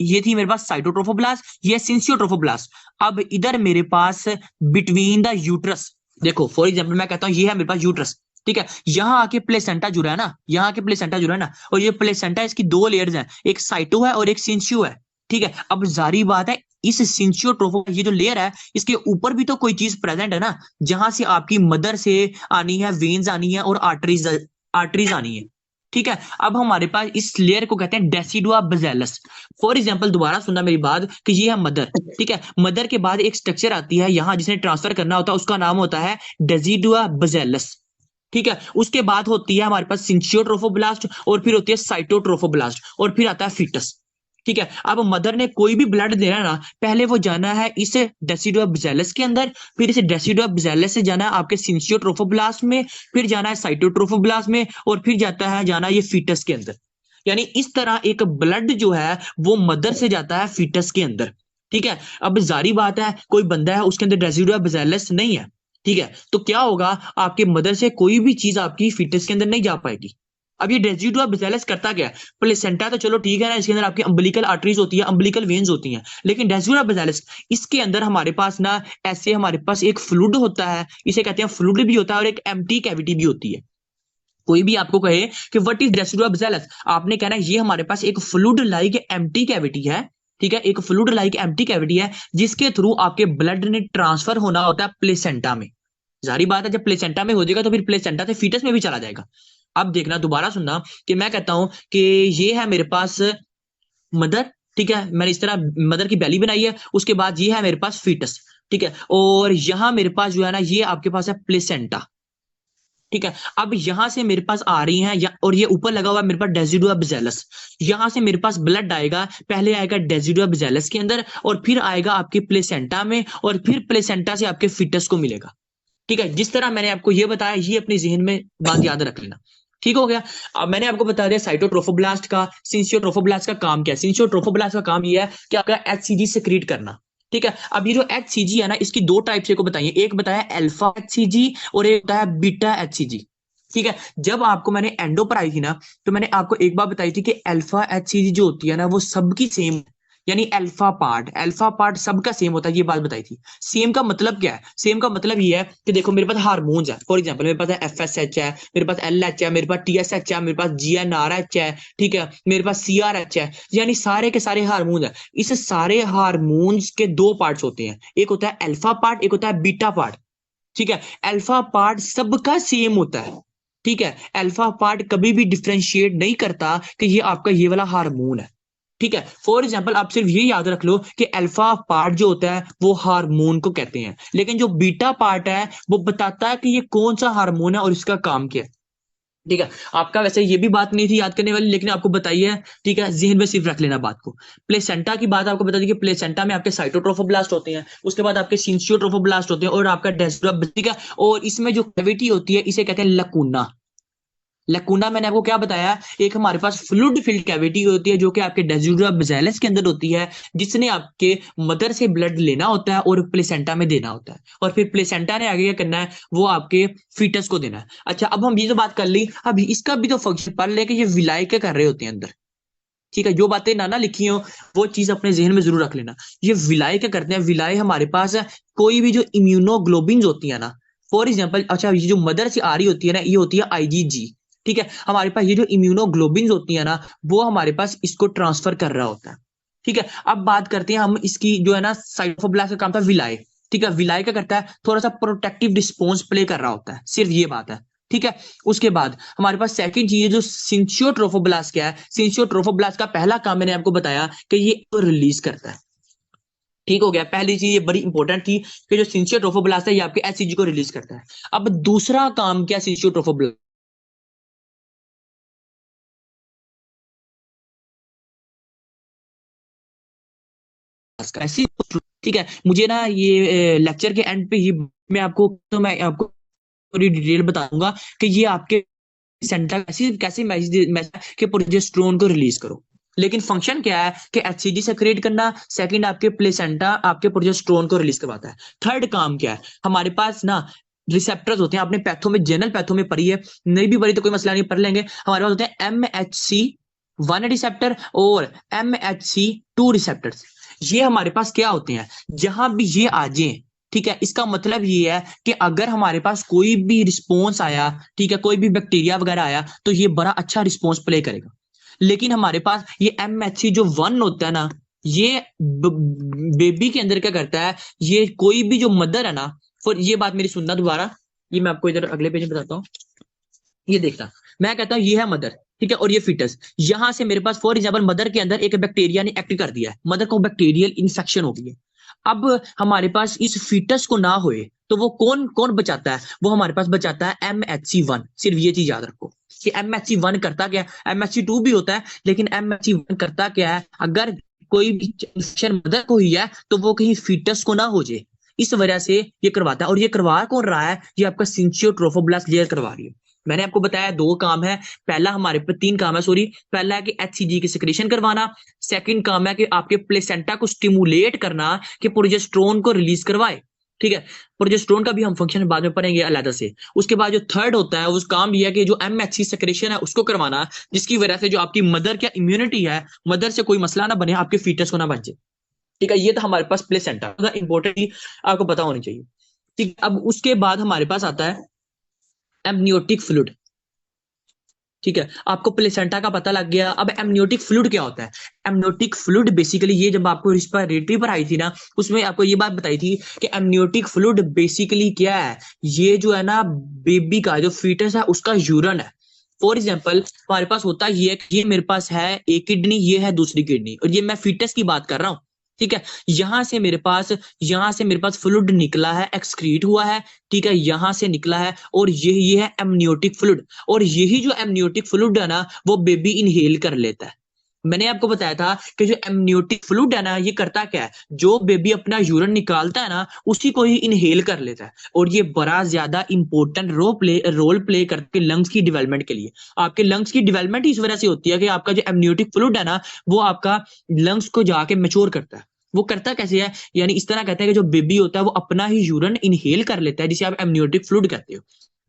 S1: ये थी मेरे पास साइटोट्रोफोब्लास्ट, ये सिंसियोट्रोफोब्लास्ट। अब इधर मेरे पास बिटवीन द यूट्रस, देखो फॉर एग्जाम्पल मैं कहता हूँ ये है मेरे पास यूट्रस, ठीक है, यहाँ आके प्लेसेंटा जुड़ा है ना, यहाँ आके प्लेसेंटा जुड़ा है ना, और ये प्लेसेंटा इसकी दो लेयर्स हैं, एक साइटो है और एक सिंसियो है, ठीक है। अब जारी बात है इस सिंसियो ट्रोफो ये जो लेयर है इसके ऊपर भी तो कोई चीज प्रेजेंट है ना, जहां से आपकी मदर से आनी है, वेन्स आनी है और आर्टरीज आर्टरीज आनी है, ठीक है। अब हमारे पास इस लेयर को कहते हैं डेसिडुआ बेसिलस। फॉर एग्जाम्पल दोबारा सुनना मेरी बात कि ये है मदर, ठीक है, मदर के बाद एक स्ट्रक्चर आती है यहाँ जिसने ट्रांसफर करना होता है, उसका नाम होता है डेसिडुआ बेसिलस, ठीक है। उसके बाद होती है हमारे पास सिंचियोट्रोफोब्लास्ट और फिर होती है साइटोट्रोफोब्लास्ट और फिर आता है फीटस, ठीक है। अब मदर ने कोई भी ब्लड देना ना, पहले वो जाना है इस डेसिडुआ बेसिलस के अंदर, फिर इस डेसिडुआ बेसिलस से जाना है आपके सिंचियोट्रोफोब्लास्ट में, फिर जाना है साइटोट्रोफोब्लास्ट में और फिर जाना ये फीटस के अंदर। यानी इस तरह एक ब्लड जो है वो मदर से जाता है फीटस के अंदर, ठीक है। अब जारी बात है कोई बंदा है उसके अंदर डेसिडुआ बेसिलस नहीं है, ठीक है, तो क्या होगा, आपके मदर से कोई भी चीज आपकी फीटस के अंदर नहीं जा पाएगी। अब ये डेसिडुआ बेसिलस करता क्या है, प्लेसेंटा तो चलो ठीक है ना, इसके अंदर आपकी अम्बिलिकल आर्टरीज होती है, अम्बिलिकल वेन्स होती हैं, लेकिन डेसिडुआ बेसिलस इसके अंदर हमारे पास ना ऐसे हमारे पास एक फ्लूइड होता है, इसे कहते हैं फ्लूइड भी होता है और एक एम्प्टी कैविटी भी होती है। कोई भी आपको कहे कि व्हाट इज डेसिडुआ बेसिलस, आपने कहना है ये हमारे पास एक फ्लूइड लाइक एम्प्टी कैविटी है, ठीक है, एक फ्लूइड लाइक एम्प्टी कैविटी है जिसके थ्रू आपके ब्लड ने ट्रांसफर होना होता है प्लेसेंटा में। जारी बात है जब प्लेसेंटा में हो जाएगा तो फिर प्लेसेंटा से फीटस में भी चला जाएगा। अब देखना दोबारा सुनना कि मैं कहता हूं कि ये है मेरे पास मदर, ठीक है, मैंने इस तरह मदर की बैली बनाई है, उसके बाद ये है मेरे पास फीटस, ठीक है, और यहां मेरे पास जो है ना ये आपके पास है प्लेसेंटा, ठीक है। अब यहां से मेरे पास आ रही हैं और ये ऊपर लगा हुआ है मेरे पास डेसिडुआ बेसिलस, यहां से मेरे पास ब्लड आएगा, पहले आएगा डेसिडुआ बेसिलस के अंदर और फिर आएगा आपके प्लेसेंटा में और फिर प्लेसेंटा से आपके फीटस को मिलेगा, ठीक है। जिस तरह मैंने आपको ये बताया ये अपने जहन में बात याद रख लेना, ठीक हो गया। अब मैंने आपको बता दिया साइटोट्रोफोब्लास्ट का, सिंसियोट्रोफोब्लास्ट का काम क्या है। सिंसियोट्रोफोब्लास्ट का काम ये है कि आपका एचसीजी सेक्रीट करना, ठीक है। अब ये जो एचसीजी है ना इसकी दो टाइप से को बताइए, एक बताया अल्फा एचसीजी और एक बताया बीटा एचसीजी, ठीक है। जब आपको मैंने एंडो पर आई थी ना तो मैंने आपको एक बात बताई थी कि अल्फा एचसीजी जो होती है ना वो सबकी सेम, यानी अल्फा पार्ट सबका सेम होता है, ये बात बताई थी। सेम का मतलब क्या है, सेम का मतलब ये है कि देखो मेरे पास हार्मोन्स है, फॉर एग्जांपल मेरे पास है एफएसएच है, मेरे पास एलएच है, मेरे पास टीएसएच है, मेरे पास जीएनआरएच है, ठीक है, मेरे पास सीआरएच है, यानी सारे के सारे हार्मोन है। इस सारे हार्मोन्स के दो पार्ट्स होते हैं, एक होता है अल्फा पार्ट, एक होता है बीटा पार्ट, ठीक है। अल्फा पार्ट सबका सेम होता है, ठीक है, अल्फा पार्ट कभी भी डिफ्रेंशिएट नहीं करता कि ये आपका ये वाला हार्मोन है, ठीक है। फॉर एग्जाम्पल आप सिर्फ ये याद रख लो कि अल्फा पार्ट जो होता है वो हार्मोन को कहते हैं, लेकिन जो बीटा पार्ट है वो बताता है कि ये कौन सा हार्मोन है और इसका काम क्या है, ठीक है। आपका वैसे ये भी बात नहीं थी याद करने वाली लेकिन आपको बताइए, ठीक है, जहन में सिर्फ रख लेना बात को। प्लेसेंटा की बात आपको बता दी कि प्लेसेंटा में आपके साइटोट्रोफोब्लास्ट होते हैं, उसके बाद आपके सिंसियोट्रोफोब्लास्ट होते हैं और आपका डेसिडुआ, ठीक है, और इसमें जो कैविटी होती है इसे कहते हैं लकूना। लकूना मैंने आपको क्या बताया, एक हमारे पास फ्लूइड फिल्ड कैविटी होती है जो कि आपके डेसिडुआ बेसिलस के अंदर होती है, जिसने आपके मदर से ब्लड लेना होता है और प्लेसेंटा में देना होता है, और फिर प्लेसेंटा ने आगे क्या करना है वो आपके फीटस को देना है। अच्छा अब हम ये तो बात कर ली, अब इसका भी तो फंक्शन पढ़ ले कि ये विलाय क्या कर रहे होते हैं अंदर, ठीक है। जो बातें नाना लिखी हो वो चीज अपने जहन में जरूर रख लेना। ये विलाय क्या करते हैं, विलाय हमारे पास कोई भी जो इम्यूनोग्लोबिन होती है ना, फॉर एग्जाम्पल, अच्छा ये जो मदर से आ रही होती है ना ये होती है आईजीजी, ठीक है। हमारे पास ये जो इम्यूनोग्लोबिन होती है ना वो हमारे पास इसको ट्रांसफर कर रहा होता है, ठीक है। अब बात करते हैं हम इसकी जो है ना साइटोप्लाज्म का काम था विलाय, ठीक है। विलाय क्या करता है, थोड़ा सा प्रोटेक्टिव रिस्पॉन्स प्ले कर रहा होता है, सिर्फ ये बात है, ठीक है। उसके बाद हमारे पास सेकंड चीज है जो सिंचियोट्रोफोब्लास्ट क्या है, सिंचियोट्रोफोब्लास्ट का पहला काम मैंने आपको बताया कि ये रिलीज करता है, ठीक हो गया। पहली चीज ये बड़ी इंपॉर्टेंट थी कि जो सिंचियोट्रोफोब्लास्ट है ये आपके एचसीजी को रिलीज करता है। अब दूसरा काम क्या सिंचियोट्रोफोब्लास्ट का, ऐसी, ठीक है। मुझे ना ये लेक्चर के एंड पे ही मैं आपको पूरी डिटेल बताऊंगा कि ये आपके सेंटा कैसे कैसे मैसेज के प्रोजेस्टेरोन को रिलीज करो, लेकिन फंक्शन क्या है कि एचसीजी सेक्रेट करना, सेकंड आपके प्लेसेंटा आपके प्रोजेस्टेरोन को रिलीज करवाता है। थर्ड काम क्या है, हमारे पास ना रिसेप्टर्स होते हैं, आपने पैथो में जनरल पैथो में पढ़ी है, नहीं भी पढ़ी तो कोई मसला नहीं, पढ़ लेंगे। हमारे पास होते हैं MHC1 रिसेप्टर और MHC2 रिसेप्टर्स। ये हमारे पास क्या होते हैं, जहां भी ये आ जाए, ठीक है, इसका मतलब ये है कि अगर हमारे पास कोई भी रिस्पॉन्स आया, ठीक है, कोई भी बैक्टीरिया वगैरह आया तो ये बड़ा अच्छा रिस्पॉन्स प्ले करेगा। लेकिन हमारे पास ये MHC जो 1 होता है ना, ये बेबी के अंदर क्या करता है, ये कोई भी जो मदर है ना, फिर ये बात मेरी सुनना दोबारा, ये मैं आपको इधर अगले पेज में बताता हूँ। ये देखना, मैं कहता हूँ ये है मदर, ठीक है, और ये फीटस। यहां से मेरे पास फॉर एग्जाम्पल मदर के अंदर एक बैक्टीरिया ने एक्ट कर दिया है, मदर को बैक्टीरियल इन्फेक्शन हो गई है। अब हमारे पास इस फीटस को ना होए तो वो कौन कौन बचाता है, वो हमारे पास बचाता है MHC 1। सिर्फ ये चीज याद रखो कि MHC 1 करता क्या है, MHC 2 भी होता है, लेकिन MHC 1 करता क्या है, अगर कोई भी इन्फेक्शन मदर को ही है तो वो कहीं फीटस को ना हो जाए, इस वजह से ये करवाता है। और ये करवा कौन रहा है, ये आपका सिंचियो ट्रोफोब्लास्ट लेयर करवा रही है। मैंने आपको बताया 2 काम है, पहला हमारे पे 3 काम है, सॉरी, पहला है कि HCG की सिक्रेशन करवाना, सेकंड काम है कि आपके प्लेसेंटा को स्टिमुलेट करना कि प्रोजेस्टेरोन को रिलीज करवाए, ठीक है। प्रोजेस्टेरोन का भी हम फंक्शन बाद में पढ़ेंगे अलग से। उसके बाद जो थर्ड होता है उस काम ये है कि जो MHC सिक्रेशन है उसको करवाना, जिसकी वजह से जो आपकी मदर क्या इम्यूनिटी है, मदर से कोई मसला ना बने, आपके फीटस को ना बन जाए, ठीक है। ये तो हमारे पास प्लेसेंटा इंपॉर्टेंट आपको पता होनी चाहिए, ठीक। अब उसके बाद हमारे पास आता है एमनियोटिक फ्लूइड, ठीक है। आपको प्लेसेंटा का पता लग गया। अब एमनियोटिक फ्लूइड क्या होता है, एमनियोटिक फ्लूइड बेसिकली, ये जब आपको रिस्पिरेटरी पर आई थी ना, उसमें आपको ये बात बताई थी कि एमनियोटिक फ्लूइड बेसिकली क्या है, ये जो है ना बेबी का जो फीटस है उसका यूरन है। फॉर एग्जाम्पल हमारे पास होता ये मेरे पास है एक किडनी, ये है दूसरी किडनी, और ये मैं फीटस की बात कर रहा हूँ, ठीक है। यहां से मेरे पास फ्लूइड निकला है, एक्सक्रीट हुआ है, ठीक है, यहां से निकला है, और ये है एमनियोटिक फ्लूइड। और यही जो एमनियोटिक फ्लूइड है ना, वो बेबी इनहेल कर लेता है। मैंने आपको बताया था कि जो एमनियोटिक फ्लूइड है ना, ये करता क्या है, जो बेबी अपना यूरिन निकालता है ना, उसी को ही इनहेल कर लेता है। और ये बड़ा ज्यादा इंपॉर्टेंट रोल प्ले करते हैं लंग्स की डेवलपमेंट के लिए। आपके लंग्स की डेवलपमेंट इस वजह से होती है कि आपका जो एमनियोटिक फ्लूइड है ना, वो आपका लंग्स को जाके मैच्योर करता है। वो करता कैसे है, यानी इस तरह कहते हैं कि जो बेबी होता है वो अपना ही यूरिन इनहेल कर लेता है, जिसे आप एमनियोटिक फ्लूइड कहते हो,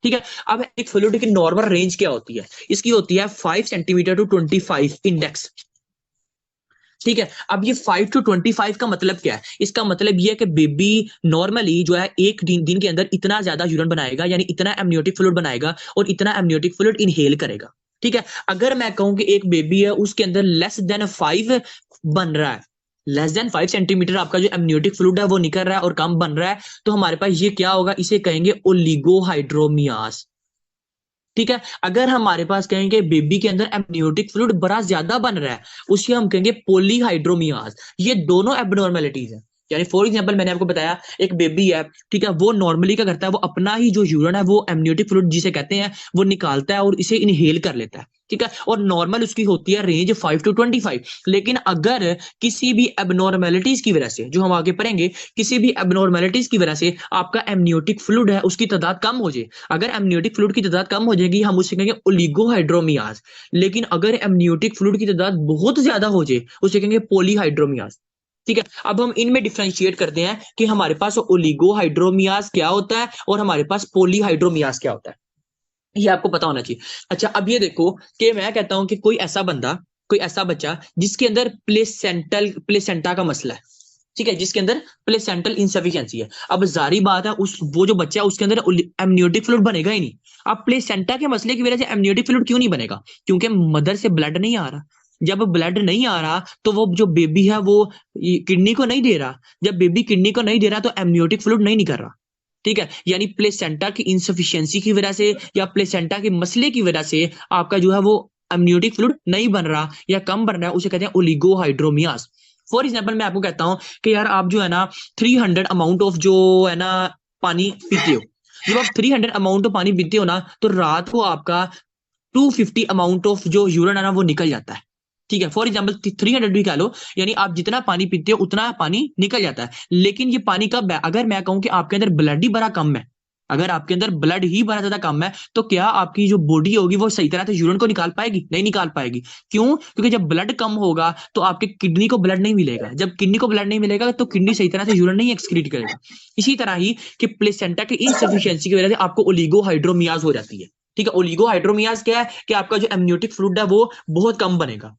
S1: ठीक है। अब एक फ्लूइड की नॉर्मल रेंज क्या होती है, इसकी होती है 5 सेंटीमीटर टू 25 इंडेक्स, ठीक है। अब ये 5 to 25 का मतलब क्या है, इसका मतलब ये है कि बेबी नॉर्मली जो है एक दिन के अंदर इतना ज्यादा यूरिन बनाएगा, यानी इतना एमनियोटिक फ्लूइड बनाएगा और इतना एमनियोटिक फ्लूइड इनहेल करेगा, ठीक है। अगर मैं कहूं कि एक बेबी है उसके अंदर लेस देन 5 बन रहा है, लेस देन 5 सेंटीमीटर आपका जो एमनियोटिक फ्लूइड है वो निकल रहा है और कम बन रहा है, तो हमारे पास ये क्या होगा, इसे कहेंगे ओलिगोहाइड्रोमियास, ठीक है। अगर हमारे पास कहेंगे बेबी के अंदर एमनियोटिक फ्लूइड बड़ा ज्यादा बन रहा है, उसे हम कहेंगे पॉलीहाइड्रोमियास। ये दोनों एबनॉर्मेलिटीज है। यानी फॉर एग्जांपल मैंने आपको बताया एक बेबी है, ठीक है, वो नॉर्मली क्या करता है, वो अपना ही जो यूरिन है वो एमनियोटिक फ्लूइड जिसे कहते हैं वो निकालता है और इसे इनहेल कर लेता है, ठीक है। और नॉर्मल उसकी होती है रेंज 5 to 25। लेकिन अगर किसी भी एबनॉर्मेलिटीज की वजह से, जो हम आगे पढ़ेंगे, किसी भी एबनॉर्मेलिटीज की वजह से आपका एमनियोटिक फ्लूइड है उसकी तादाद कम हो जाए, अगर एमनियोटिक फ्लूइड की तादाद कम हो जाएगी हम उसे कहेंगे ओलिगोहाइड्रोमियास। लेकिन अगर एमनियोटिक फ्लूइड की तादाद बहुत ज्यादा हो जाए उसे कहेंगे पॉलीहाइड्रोमियास, ठीक है। अब हम इनमें डिफरेंशिएट करते हैं कि हमारे पास ओलिगोहाइड्रोमियास क्या होता है और हमारे पास पॉलीहाइड्रोमियास क्या होता है, ये आपको पता होना चाहिए। अच्छा, अब ये देखो कि मैं कहता हूं कि कोई ऐसा बंदा, कोई ऐसा बच्चा जिसके अंदर प्लेसेंटा का मसला है, ठीक है, जिसके अंदर प्लेसेंटल इंसफिशियंसी है। अब जारी बात है उस वो जो बच्चा है उसके अंदर एमनियोटिक फ्लूइड बनेगा ही नहीं। अब प्लेसेंटा के मसले की वजह से एमनियोटिक फ्लूइड क्यों नहीं बनेगा, क्योंकि मदर से ब्लड नहीं आ रहा। जब ब्लड नहीं आ रहा तो वो जो बेबी है वो किडनी को नहीं दे रहा, जब बेबी किडनी को नहीं दे रहा तो एमनियोटिक फ्लूइड नहीं निकल रहा, ठीक है। यानी प्लेसेंटा की इनसफिशियंसी की वजह से या प्लेसेंटा के मसले की वजह से आपका जो है वो एमनियोटिक फ्लूइड नहीं बन रहा या कम बन रहा है, उसे कहते हैं ओलिगोहाइड्रोमियास। फॉर एग्जाम्पल मैं आपको कहता हूं कि यार आप जो है ना 300 अमाउंट ऑफ जो है ना पानी पीते हो, जब आप 300 अमाउंट ऑफ पानी पीते हो ना तो रात को आपका 250 अमाउंट ऑफ जो यूरिन है ना वो निकल जाता है, ठीक है। फॉर एग्जाम्पल 300 भी कह लो, यानी आप जितना पानी पीते हो उतना पानी निकल जाता है। लेकिन ये पानी कब है, अगर मैं कहूं कि आपके अंदर ब्लड ही बड़ा कम है, अगर आपके अंदर ब्लड ही बड़ा ज्यादा कम है तो क्या आपकी जो बॉडी होगी वो सही तरह से यूरिन को निकाल पाएगी, नहीं निकाल पाएगी। क्यों, क्योंकि जब ब्लड कम होगा तो आपके किडनी को ब्लड नहीं मिलेगा, जब किडनी को ब्लड नहीं मिलेगा तो किडनी सही तरह से यूरिन नहीं एक्सक्रीट करेगा। इसी तरह ही कि प्लेसेंटा की इनसफिशियंसी की वजह से आपको ओलिगोहाइड्रोमियास हो जाती है, ठीक है। ओलिगोहाइड्रोमियास क्या है कि आपका जो एमनियोटिक फ्लूइड है वो बहुत कम बनेगा,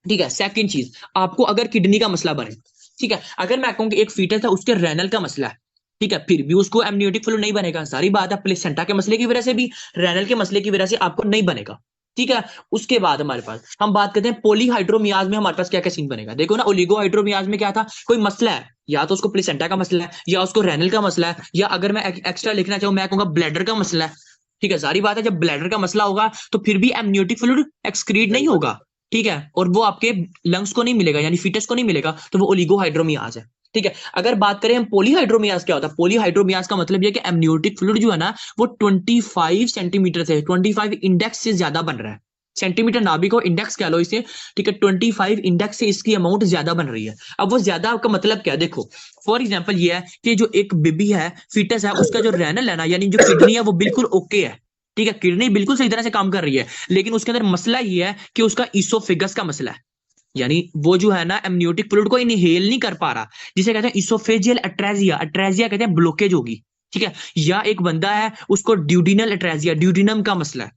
S1: ठीक है। सेकंड चीज, आपको अगर किडनी का मसला बने, ठीक है, अगर मैं कहूं कि एक फीटस है उसके रेनल का मसला है, ठीक है, फिर भी उसको एमनियोटिक फ्लूइड नहीं बनेगा, सारी बात है प्लेसेंटा के मसले की वजह से भी, रेनल के मसले की वजह से आपको नहीं बनेगा। ठीक है, उसके बाद हमारे पास हम बात करते हैं पॉलीहाइड्रोमियाज में हमारे पास क्या क्या सीन बनेगा। देखो ना, ओलिगोहाइड्रोमियाज में क्या था, कोई मसला है, या तो उसको प्लेसेंटा का मसला है, या उसको रेनल का मसला है, या अगर मैं एक्स्ट्रा लिखना चाहूं मैं कहूंगा ब्लैडर का मसला है। ठीक है, सारी बात है, जब ब्लैडर का मसला होगा तो फिर भी एमनियोटिक फ्लूइड एक्सक्रीट
S2: नहीं
S1: नहीं होगा।
S2: बनेगा।
S1: ठीक है, और वो आपके लंग्स को नहीं मिलेगा, यानी फीटस को नहीं मिलेगा, तो वो ओलिगोहाइड्रोमियाज है। ठीक है, अगर बात करें हम पॉलीहाइड्रोमियाज क्या होता है, पॉलीहाइड्रोमियाज का मतलब ये कि एमनियोटिक फ्लूइड जो है ना वो 25 सेंटीमीटर से 25 इंडेक्स से ज्यादा बन रहा है। सेंटीमीटर नाभिक को इंडेक्स कह लो इसे। ठीक है, 25 इंडेक्स से इसकी अमाउंट ज्यादा बन रही है। अब वो ज्यादा का मतलब क्या है, देखो फॉर एग्जाम्पल ये है कि जो एक बेबी है, फीटस है, उसका जो रेनल है ना, यानी जो किडनी है वो बिल्कुल ओके है। ठीक है, किडनी बिल्कुल सही तरह से काम कर रही है, लेकिन उसके अंदर मसला ये है कि उसका इसोफेगस का मसला है। यानी वो जो है ना एमनियोटिक फ्लूइड को इनहेल नहीं कर पा रहा, जिसे कहते हैं इसोफेजियल अट्रेजिया। अट्रेजिया कहते हैं ब्लॉकेज होगी। ठीक है, या एक बंदा है उसको ड्यूडिनल अट्रेजिया, ड्यूडिनम का मसला है।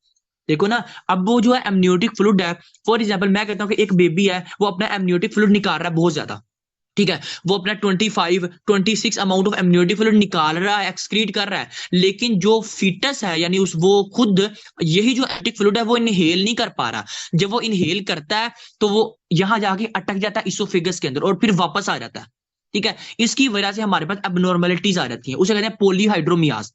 S1: देखो ना, अब वो जो है एमनियोटिक फ्लूइड है, फॉर एग्जांपल मैं कहता हूं कि एक बेबी है, वो अपना एमनियोटिक फ्लूइड निकाल रहा है बहुत ज्यादा। ठीक है, वो अपना 25 26 अमाउंट ऑफ एमनियोटिक फ्लूइड निकाल रहा है, एक्सक्रीट कर रहा है, लेकिन जो फीटस है यानी उस वो खुद यही जो एमनियोटिक फ्लूइड है वो इनहेल नहीं कर पा रहा। जब वो इनहेल करता है तो वो यहां जाके अटक जाता है इसोफेगस के अंदर और फिर वापस आ जाता है। ठीक है, इसकी वजह से हमारे पास एबनॉर्मेलिटीज आ जाती हैं, उसे कहते हैं पॉलीहाइड्रोमियाज।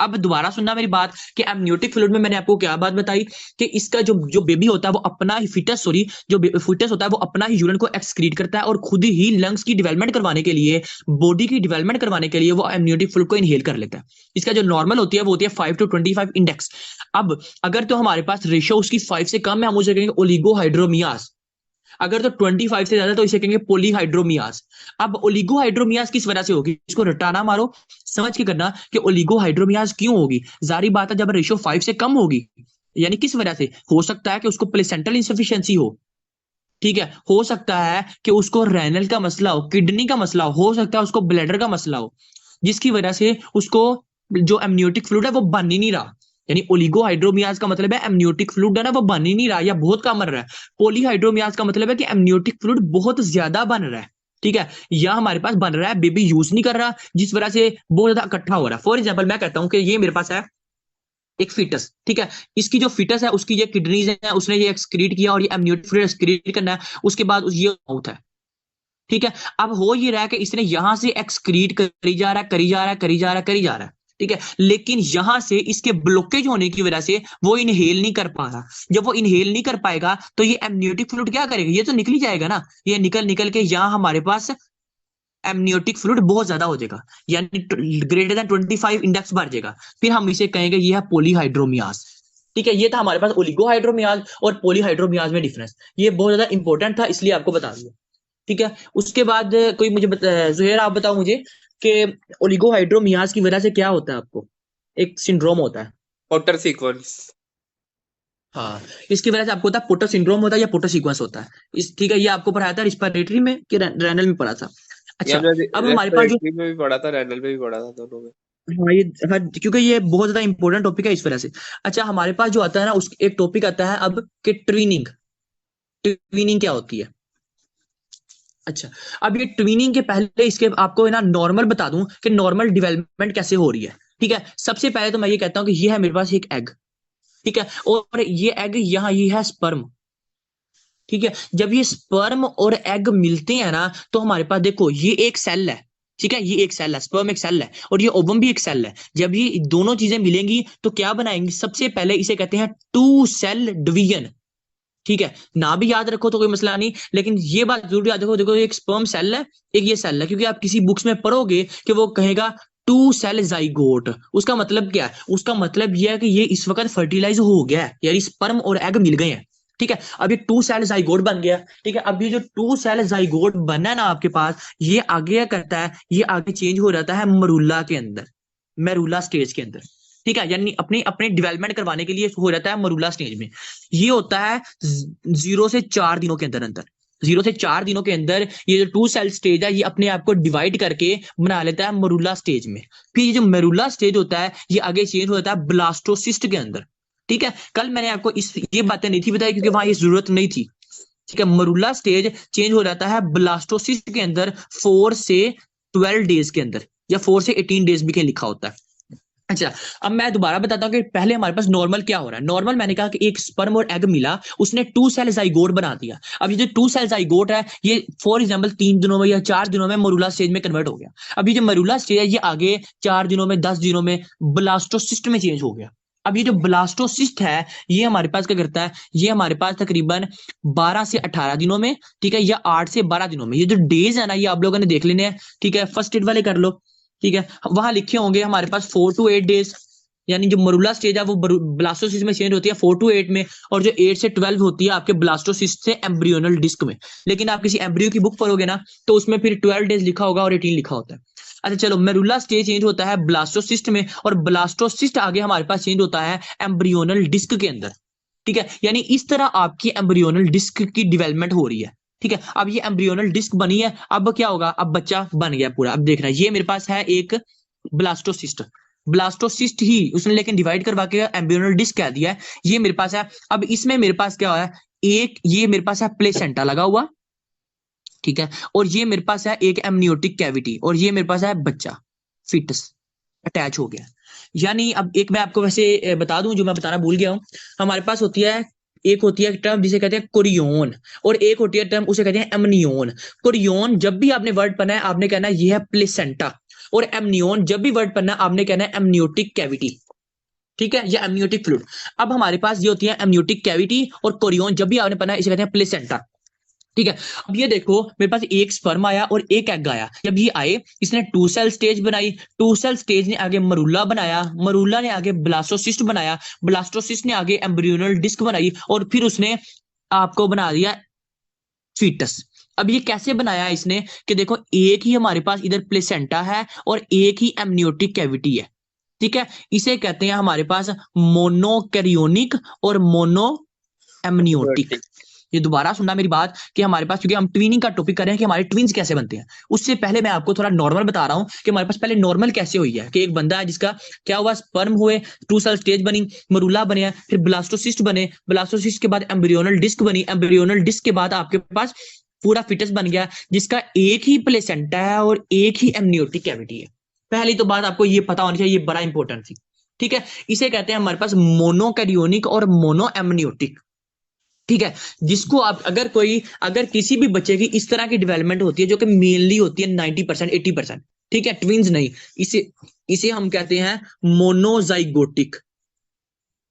S1: अब दोबारा सुनना मेरी बात कि एमनियोटिक फ्लूइड में मैंने आपको क्या बात बताई कि इसका जो जो बेबी होता है वो अपना ही फीटस, सॉरी, जो फीटस होता है वो अपना ही यूरिन को एक्सक्रीट करता है और खुद ही लंग्स की डेवलपमेंट करवाने के लिए, बॉडी की डेवलपमेंट करवाने के लिए वो एमनियोटिक फ्लूइड को इनहेल कर लेता है। इसका जो नॉर्मल होती है वो होती है 5 to 25 इंडेक्स। अब अगर तो हमारे पास रेशियो उसकी 5 से कम है, हम उसे कहेंगे ओलिगोहाइड्रोमियाज। अगर तो 25 से ज्यादा तो इसे कहेंगे पॉलीहाइड्रोमियाज। अब ओलिगोहाइड्रोमियाज किस वजह से होगी, इसको रटाना मारो, समझ के करना कि ओलिगोहाइड्रोमियाज क्यों होगी। जारी बात है, जब रेशियो 5 से कम होगी, यानी किस वजह से हो सकता है कि उसको प्लेसेंटल इंसफिशियंसी ठीक है, हो सकता है कि उसको रेनल का मसला हो, किडनी का मसला हो सकता है उसको ब्लैडर का मसला हो, जिसकी वजह से उसको जो एमनियोटिक फ्लूइड है वो बन ही नहीं रहा। यानी ओलिगोहाइड्रोमियाज का मतलब है एमनियोटिक फ्लूइड है ना वो बन ही नहीं रहा या बहुत कम बन रहा है। पॉलीहाइड्रोमियाज का मतलब है कि एमनियोटिक फ्लूइड बहुत ज्यादा बन रहा है। ठीक है, या हमारे पास बन रहा है, बेबी यूज नहीं कर रहा, जिस वजह से बहुत ज्यादा इकट्ठा हो रहा है। फॉर एग्जाम्पल मैं कहता हूं कि ये मेरे पास है एक फीटस। ठीक है, इसकी जो फीटस है उसकी ये किडनीज है, उसने ये एक्सक्रीट किया और ये एमनियोटिक फ्लूइड एक्सक्रीट करना है, उसके बाद ये माउथ है। ठीक है, अब हो ये रहा है कि इसने यहां से एक्सक्रीट करी जा रहा है, करी जा रहा है, करी जा रहा है, करी जा रहा है। ठीक है, लेकिन यहां से इसके ब्लॉकेज होने की वजह से वो इनहेल नहीं कर पा रहा। जब वो इनहेल नहीं कर पाएगा तो ये एमनियोटिक फ्लूइड क्या करेगा, ये तो निकल ही जाएगा ना, ये निकल निकल के यहां हमारे पास एमनियोटिक फ्लूइड बहुत ज्यादा हो जाएगा, यानी ग्रेटर देन 25 इंडेक्स बढ़ जाएगा। फिर हम इसे कहेंगे ये है पॉलीहाइड्रोमियाज। ठीक है, ये था हमारे पास ओलिगोहाइड्रोमियाज और पॉलीहाइड्रोमियाज में डिफरेंस, ये बहुत ज्यादा इंपॉर्टेंट था इसलिए आपको बता दिया। ठीक है, उसके बाद कोई मुझे जुहैर आप बताओ मुझे कि ओलिगोहाइड्रोमियाज की वजह से क्या होता है, आपको एक सिंड्रोम होता है।
S2: Potter sequence.
S1: हाँ, इसकी वजह से आपको होता है पोटर सिंड्रोम होता है या पोटर सीक्वेंस होता है। इस ठीक है, ये आपको पढ़ाया था रिस्पिरेटरी में कि रेनल में पढ़ा था।
S2: या
S1: अच्छा,
S2: मैंने
S1: अब हमारे पास जो,
S2: रेस्पिरेटरी में भी पढ़ा था, रेनल में भी पढ़ा था, दोनों में।
S1: हाँ ये, हाँ क्योंकि ये बहुत ज्यादा इंपॉर्टेंट टॉपिक है इस वजह से। अच्छा, हमारे पास जो आता है ना उस एक टॉपिक आता है अब कि ट्वीनिंग। ट्वीनिंग क्या होती है। अच्छा, अब ये ट्वीनिंग के पहले इसके आपको है ना नॉर्मल बता दूं कि नॉर्मल डेवलपमेंट कैसे हो रही है। ठीक है, सबसे पहले तो मैं ये कहता हूं कि ये है मेरे पास एक एग। ठीक है, और ये एग यहाँ ये है स्पर्म। ठीक है, जब ये स्पर्म और एग मिलते हैं ना तो हमारे पास देखो ये एक सेल है। ठीक है, ये एक सेल है, स्पर्म एक सेल है और ये ओवम भी एक सेल है। जब ये दोनों चीजें मिलेंगी तो क्या बनाएंगी, सबसे पहले इसे कहते हैं टू सेल डिवीजन। ठीक है, ना भी याद रखो तो कोई मसला नहीं, लेकिन ये बात जरूर याद रखो, देखो एक स्पर्म सेल है, एक ये सेल है, क्योंकि आप किसी बुक्स में पढ़ोगे कि वो कहेगा टू सेल जाइगोट। उसका मतलब क्या है, उसका मतलब यह है कि ये इस वक्त फर्टिलाइज हो गया है, यानी स्पर्म और एग मिल गए हैं। ठीक है, अब ये टू सेल जाइगोट बन गया। ठीक है, अब ये जो टू सेल जाइगोट बना है ना आपके पास, ये आगे क्या करता है, ये आगे चेंज हो जाता है मरूला के अंदर, मेरूला स्टेज के अंदर। ठीक है, यानी अपने अपने डेवलपमेंट करवाने के लिए हो जाता है मरूला स्टेज में। ये होता है 0 से 4 दिनों के अंदर अंदर। 0 से 4 दिनों के अंदर ये जो टू सेल स्टेज है ये अपने आप को डिवाइड करके बना लेता है मरूला स्टेज में। फिर ये जो मरूला स्टेज होता है ये आगे चेंज हो जाता है ब्लास्टोसिस्ट के अंदर। ठीक है, कल मैंने आपको इस ये बातें नहीं थी बताई क्योंकि वहां ये जरूरत नहीं थी। ठीक है, मरूला स्टेज चेंज हो जाता है ब्लास्टोसिस्ट के अंदर 4 से 12 डेज के अंदर, या 4 से 18 डेज भी कहीं लिखा होता है। अच्छा, अब मैं दोबारा बताता हूँ कि पहले हमारे पास नॉर्मल क्या हो रहा है। नॉर्मल मैंने कहा कि एक स्पर्म और एग मिला, उसने 2 सेल जाइगोट बना दिया। अब ये जो 2 सेल जाइगोट है, ये फॉर एग्जांपल 3 दिनों में या 4 दिनों में मरूला स्टेज में कन्वर्ट हो गया। अब ये जो मरूला स्टेज है, ये आगे 4 दिनों में, 10 दिनों में ब्लास्टोसिस्ट में चेंज हो गया। अब ये जो ब्लास्टोसिस्ट है, ये हमारे पास क्या करता है, ये हमारे पास तकरीबन 12 से 18 दिनों में, ठीक है, या 8 से 12 दिनों में। ये जो डेज है ना, ये आप लोगों ने देख लेने हैं, ठीक है, फर्स्ट एड वाले कर लो, ठीक है। वहां लिखे होंगे हमारे पास 4 to 8 डेज, यानी जो मरूला स्टेज है वो ब्लास्टोसिस्ट में चेंज होती है 4 to 8 में, और जो 8 से 12 होती है आपके ब्लास्टोसिस्ट से एम्ब्रियोनल डिस्क में। लेकिन आप किसी एम्ब्रियो की बुक पढ़ोगे ना, तो उसमें फिर 12 डेज लिखा होगा और 18 लिखा होता है। अच्छा चलो, मेरुला स्टेज चेंज होता है ब्लास्टोसिस्ट में, और ब्लास्टोसिस्ट आगे हमारे पास चेंज होता है एम्ब्रियोनल डिस्क के अंदर, ठीक है। यानी इस तरह आपकी एम्ब्रियोनल डिस्क की डेवलपमेंट हो रही है, ठीक है। अब ये एम्ब्रियोनल डिस्क बनी है, अब क्या होगा, अब बच्चा बन गया पूरा। अब देखना, ये मेरे पास है एक ब्लास्टोसिस्ट, ब्लास्टोसिस्ट ही उसने लेकिन डिवाइड करवा के एम्ब्रियोनल डिस्क कह दिया है, ये मेरे पास है। अब इसमें मेरे पास क्या है, एक ये मेरे पास है प्लेसेंटा लगा हुआ, ठीक है, और ये मेरे पास है एक एमनियोटिक कैविटी, और ये मेरे पास है बच्चा, फिटस अटैच हो गया। यानी अब एक मैं आपको वैसे बता दूं जो मैं बताना भूल गया हूं, हमारे पास होती है, एक होती है टर्म जिसे कहते हैं कोरियोन, और एक होती है टर्म उसे कहते हैं एमनियोन। कोरियोन जब भी आपने वर्ड पढ़ना है आपने कहना है ये है प्लेसेंटा, और एमनियोन जब भी वर्ड पढ़ना है आपने कहना है एमनियोटिक कैविटी, ठीक है, या एमनियोटिक फ्लूइड। अब हमारे पास ये होती है एमनियोटिक कैविटी, और कोरियोन जब भी आपने पढ़ना है इसे कहते हैं प्लेसेंटा, ठीक है। अब ये देखो, मेरे पास एक स्पर्म आया और एक एग आया। जब ये आए, इसने 2 सेल स्टेज बनाई, 2 सेल स्टेज ने आगे मरूला बनाया, मरूला ने आगे ब्लास्टोसिस्ट बनाया, ब्लास्टोसिस्ट ने आगे एम्ब्रियोनल डिस्क बनाई, और फिर उसने आपको बना दिया फीटस। अब ये कैसे बनाया इसने, कि देखो एक ही हमारे पास इधर प्लेसेंटा है और एक ही एमनियोटिक कैविटी है, ठीक है। इसे कहते हैं हमारे पास मोनोकैरियोनिक और मोनो एमनियोटिक। ये दोबारा सुनना मेरी बात, कि हमारे पास, क्योंकि हम ट्विनिंग का टॉपिक कर रहे हैं कि हमारे ट्विंस कैसे बनते हैं, उससे पहले मैं आपको थोड़ा नॉर्मल बता रहा हूं कि हमारे पास पहले नॉर्मल कैसे हुई है। कि एक बंदा है जिसका क्या हुआ, स्पर्म हुए, 2 सेल स्टेज बनी, मरूला बने, फिर ब्लास्टोसिस्ट बने, ब्लास्टोसिस्ट के बाद एम्ब्रियोनल डिस्क बनी, एम्ब्रियोनल डिस्क के बाद आपके पास पूरा फिटस बन गया, जिसका एक ही प्लेसेंटा है और एक ही एमनियोटिक कैविटी है। पहली तो बात आपको ये पता होनी चाहिए, ये बड़ा इंपॉर्टेंट थी, ठीक है। इसे कहते हैं हमारे पास मोनोकैरियोनिक और मोनो एमनियोटिक, ठीक है। जिसको आप अगर किसी भी बच्चे की इस तरह की डेवलपमेंट होती है जो कि मेनली होती है 90% 80%, ठीक है, ट्विंस नहीं, इसे हम कहते हैं मोनोजाइगोटिक।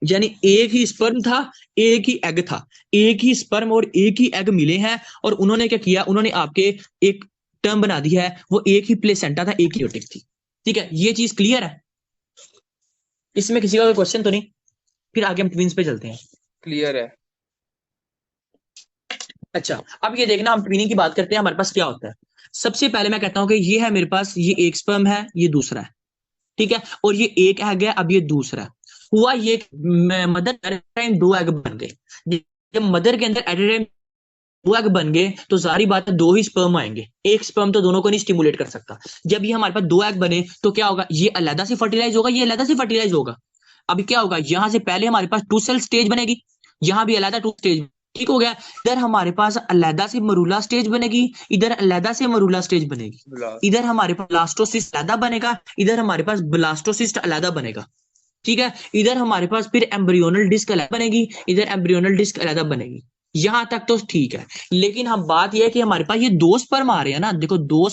S1: यानी एक ही स्पर्म था, एक ही एग था, एक ही स्पर्म और एक ही एग मिले हैं, और उन्होंने क्या किया, उन्होंने आपके एक टर्म बना दी है, वो एक ही प्लेसेंटा था, एक ही ओटिक थी, ठीक है। ये चीज क्लियर है, इसमें किसी का कोई क्वेश्चन तो नहीं? फिर आगे हम ट्विंस पे चलते हैं।
S2: क्लियर है।
S1: अच्छा, अब ये देखना, हम ट्विनिंग की बात करते हैं, हमारे पास क्या होता है। सबसे पहले मैं कहता हूं कि ये है मेरे पास, ये एक स्पर्म है, ये दूसरा है, ठीक है, और ये एक एग है, अब ये दूसरा है। हुआ ये mother eight a time 2 egg बन गए। जब मदर के अंदर एट ए टाइम 2 एग बन गए तो सारी बात है 2 ही स्पर्म आएंगे, एक स्पर्म तो दोनों को नहीं स्टिमुलेट कर सकता। जब ये हमारे पास 2 एग बने तो क्या होगा, ये अलग से फर्टिलाइज होगा, ये अलग से फर्टिलाइज होगा। अभी क्या होगा, यहां से पहले हमारे पास 2 सेल स्टेज बनेगी, यहां भी अलग 2 स्टेज, ठीक हो गया। इधर हमारे पास अलहदा से मरूला स्टेज बनेगी, इधर अलहदा से मरूला स्टेज बनेगी, इधर हमारे पास ब्लास्टोसिस्ट अलहदा बनेगा, इधर हमारे पास ब्लास्टोसिस्ट अलहदा बनेगा, ठीक है। इधर हमारे पास फिर एम्ब्रियोनल डिस्क अलग बनेगी, इधर एम्ब्रियोनल डिस्क अलग बनेगी। यहां तक तो ठीक है, लेकिन हम बात यह है कि हमारे पास ये 2 स्पर्म आ रहे हैं ना, देखो 2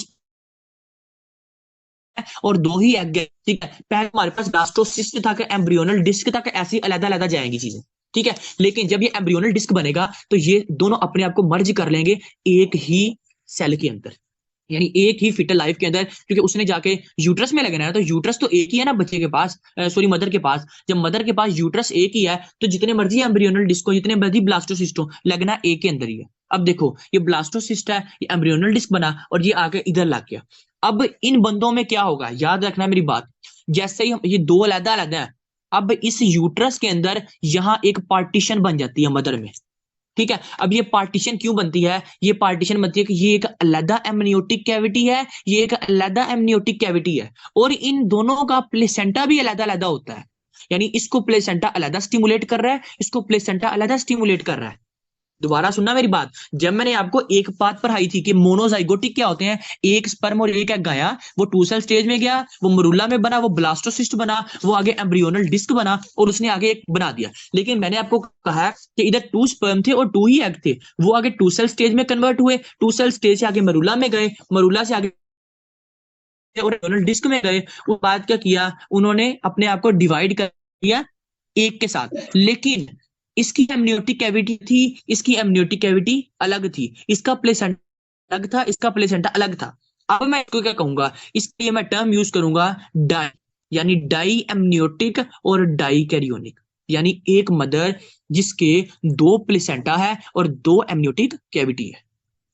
S1: और 2 ही एग, ठीक है। पहले हमारे पास ब्लास्टोसिस्ट तक, एम्ब्रियोनल डिस्क तक ऐसी अलग-अलग जाएंगी चीजें, ठीक है। लेकिन जब ये एम्ब्रियोनल डिस्क बनेगा तो ये दोनों अपने आप को मर्ज कर लेंगे एक ही सेल के अंदर, यानी एक ही फिटल लाइफ के अंदर, क्योंकि उसने जाके यूट्रस में लगना है, तो यूट्रस तो एक ही है ना बच्चे के पास, सॉरी मदर के पास। जब मदर के पास यूट्रस एक ही है तो जितने मर्जी एम्ब्रियोनल डिस्क हो, जितने मर्जी ब्लास्टोसिस्ट हो, लगना एक के अंदर ही है। अब देखो, ये ब्लास्टोसिस्ट है, ये एम्ब्रियोनल डिस्क बना और ये आके इधर लग गया। अब इन बंदों में क्या होगा, याद रखना मेरी बात, जैसे ही ये 2 अलग-अलग है, अब इस यूट्रस के अंदर यहां एक पार्टीशन बन जाती है मदर में, ठीक है। अब ये पार्टीशन क्यों बनती है, ये पार्टीशन बनती है कि ये एक अलग एमनियोटिक कैविटी है, ये एक अलग एमनियोटिक कैविटी है, और इन दोनों का प्लेसेंटा भी अलग-अलग होता है। यानी इसको प्लेसेंटा अलग स्टिमुलेट कर रहा है, इसको प्लेसेंटा अलग स्टिमुलेट कर रहा है, दोबारा सुनना मेरी बात। जब मैंने आपको एक बात पढ़ाई थी कि मोनोजाइगोटिक क्या होते हैं, एक स्पर्म और एक एग गया, वो टू सेल स्टेज में गया, वो मरूला में बना, वो ब्लास्टोसिस्ट बना, वो आगे एम्ब्रियोनल डिस्क बना और उसने आगे एक बना दिया। लेकिन मैंने आपको कहा कि इधर टू स्पर्म थे और टू ही एग थे, वो आगे टू सेल स्टेज में कन्वर्ट हुए, टू सेल स्टेज से आगे मरूला में गए, मरूला से आगे और एम्ब्रियोनल डिस्क में गए। उसके बाद क्या किया, उन्होंने अपने आप को डिवाइड कर दिया एक के साथ। लेकिन इसकी एमनियोटिक कैविटी थी, इसकी एमनियोटिक कैविटी अलग थी, इसका प्लेसेंटा अलग था, इसका प्लेसेंटा अलग था। अब मैं इसको क्या कहूंगा, इसके लिए मैं टर्म यूज करूंगा डाई, यानी डाई एमनियोटिक और डाई कैरियोनिक, यानी एक मदर जिसके दो प्लेसेंटा है और दो एमनियोटिक कैविटी है।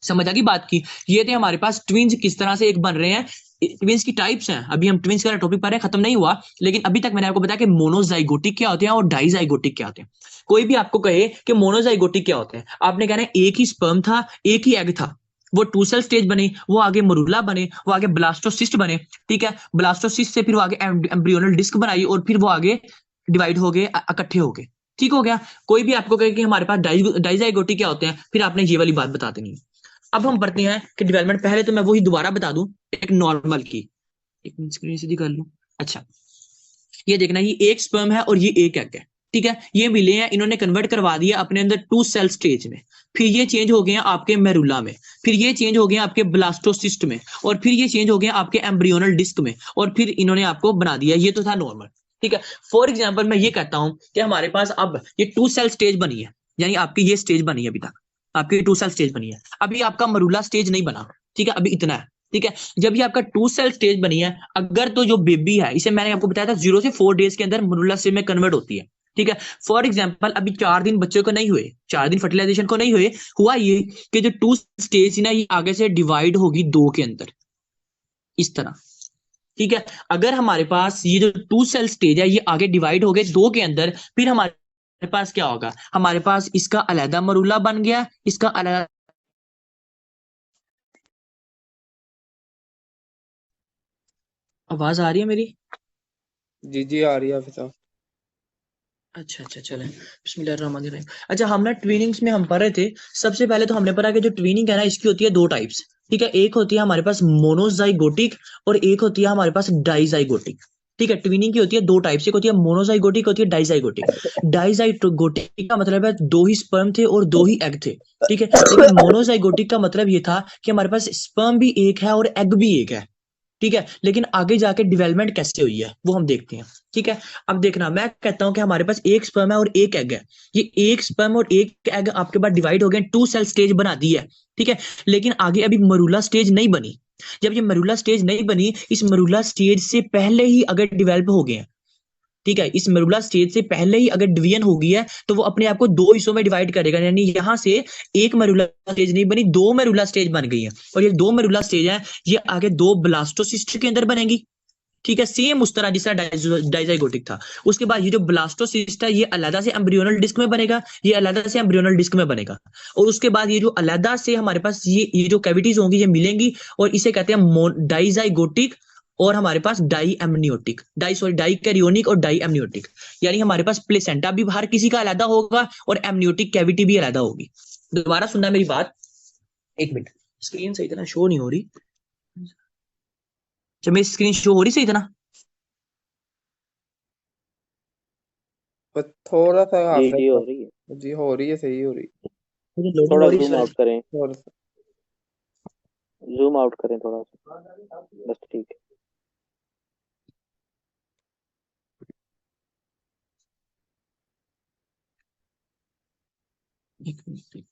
S1: समझ आ गई बात की। ये थे हमारे पास ट्विंस किस तरह से एक बन रहे हैं, ट्विंस की टाइप्स हैं। अभी हम ट्विंस का टॉपिक पढ़ रहे हैं, खत्म नहीं हुआ, लेकिन अभी तक मैंने आपको बताया कि मोनोजाइगोटिक क्या होते हैं और डाइजाइगोटिक क्या होते हैं। कोई भी आपको कहे कि मोनोजाइगोटिक क्या होते हैं, आपने कहना है एक ही स्पर्म था, एक ही एग था, वो टू सेल स्टेज बने, वो आगे मरूला बने, वो आगे ब्लास्टोसिस्ट बने, ठीक है, ब्लास्टोसिस्ट से फिर वो आगे एम्ब्रियोनल डिस्क बनाई और फिर वो आगे डिवाइड हो गए, इकट्ठे हो गए। ठीक हो गया। कोई भी आपको कहे कि हमारे पास डाइजाइगोटिक क्या होते हैं, फिर आपने ये वाली बात बता देनी है। अब हम पढ़ते हैं कि डेवलपमेंट। पहले तो मैं वही दोबारा बता दूं एक नॉर्मल की, एक मिनट स्क्रीन सीधी कर लूं। अच्छा, ये देखना, ये एक स्पर्म है और ये एक एग है, ठीक है, ये मिले हैं, इन्होंने कन्वर्ट करवा दिया अपने अंदर टू सेल स्टेज में, फिर ये चेंज हो गए हैं आपके मेरुला में, फिर ये चेंज हो गए हैं आपके ब्लास्टोसिस्ट में, और फिर ये चेंज हो गए हैं आपके एम्ब्रियोनल डिस्क में, और फिर इन्होंने आपको बना दिया। ये तो था नॉर्मल, ठीक है। फॉर एग्जाम्पल मैं ये कहता हूं कि हमारे पास अब ये टू सेल स्टेज बनी है, यानी आपकी ये स्टेज बनी है, अभी तक आपकी टू सेल स्टेज बनी है, अभी आपका मरूला स्टेज नहीं बना, ठीक है, अभी इतना है, ठीक है। जब ये आपका टू सेल स्टेज बनी है, अगर तो जो बेबी है, इसे मैंने आपको बताया था 0 से 4 डेज के अंदर मरूला स्टेज में कन्वर्ट होती है, ठीक है। फॉर एग्जाम्पल अभी 4 दिन बच्चे को नहीं हुए, 4 दिन फर्टिलाइजेशन को नहीं हुए, हुआ ये कि जो टू स्टेज ना, ये आगे से डिवाइड होगी 2 के अंदर, इस तरह, ठीक है। अगर हमारे पास ये जो टू सेल स्टेज है, ये आगे डिवाइड हो गए 2 के अंदर, फिर हमारे पास क्या होगा, हमारे पास इसका अलहदा मरूला बन गया, इसका अलहदा। आवाज आ रही है मेरी?
S2: जी जी आ रही है हाफिज साहब।
S1: अच्छा अच्छा, चलें, बिस्मिल्लाहिर्रहमानिर्रहीम। अच्छा, हम ना ट्विनिंग्स में हम पढ़ रहे थे। सबसे पहले तो हमने पढ़ा कि जो ट्विनिंग है ना, इसकी होती है 2 टाइप्स, ठीक है। एक होती है हमारे पास मोनोजाइगोटिक और एक होती है हमारे पास डाइजाइगोटिक, ठीक है। ट्विनिंग की होती है 2 टाइप्स, एक होती है मोनोजाइगोटिक, होती है डाइजाइगोटिक। डाइजाइगोटिक का मतलब है 2 ही स्पर्म थे और 2 ही एग थे, ठीक है। लेकिन मोनोजाइगोटिक का मतलब ये था कि हमारे पास स्पर्म भी एक है और एग भी एक है, ठीक है। लेकिन आगे जाके डेवलपमेंट कैसे हुई है वो हम देखते हैं, ठीक है। अब देखना, मैं कहता हूं कि हमारे पास एक स्पर्म है और एक एग है, ये एक स्पर्म और एक एग आपके पास डिवाइड हो गए, टू सेल स्टेज बना दी है, ठीक है। लेकिन आगे अभी मरूला स्टेज नहीं बनी। जब ये मरूला स्टेज नहीं बनी, इस मरूला स्टेज से पहले ही अगर डिवेल्प हो गए हैं, ठीक है, इस मेरुला स्टेज से पहले ही अगर डिवीजन हो गई है, तो वो अपने आप को 2 हिस्सों में डिवाइड करेगा, यानी यहां से एक मेरुला स्टेज नहीं बनी, 2 मेरुला स्टेज बन गई है। और ये 2 मेरुला स्टेज है, ये आगे 2 ब्लास्टोसिस्ट के अंदर बनेगी, ठीक है, सेम उस तरह जिस तरह डाइजाइगोटिक था। उसके बाद ये जो ब्लास्टोसिस्ट है, ये अलग से एम्ब्रियोनल डिस्क में बनेगा, ये अलग से एम्ब्रियोनल डिस्क में बनेगा। और उसके बाद ये जो अलग से हमारे पास ये जो कैविटीज होंगी, ये मिलेंगी, और इसे कहते हैं डाइजाइगोटिक, और हमारे पास डाई एमनियोटिक, डाई कैरियोनिक और डाई एमनियोटिक, यानी हमारे पास प्लेसेंटा भी हर किसी का अलग होगा और एमनियोटिक कैविटी भी अलग होगी। दोबारा सुनना मेरी बात, एक मिनट, स्क्रीन सही तरह शो नहीं हो रही। जब मेरी स्क्रीन शो हो रही सही तरह?
S2: पर थोड़ा सा
S3: जी
S2: हाफिज
S3: जी हो
S2: साहब।
S3: रही है।
S2: जी हो रही है, सही हो रही है।
S1: मुझे लोडिंग
S3: थोड़ा
S1: हो रही है इस
S3: जूम
S1: वजह
S3: आउट
S1: से।
S3: करें,
S2: थोड़ा सा।
S3: जूम आउट करें थोड़ा सा, बस ठीक है।
S1: एक मिनट।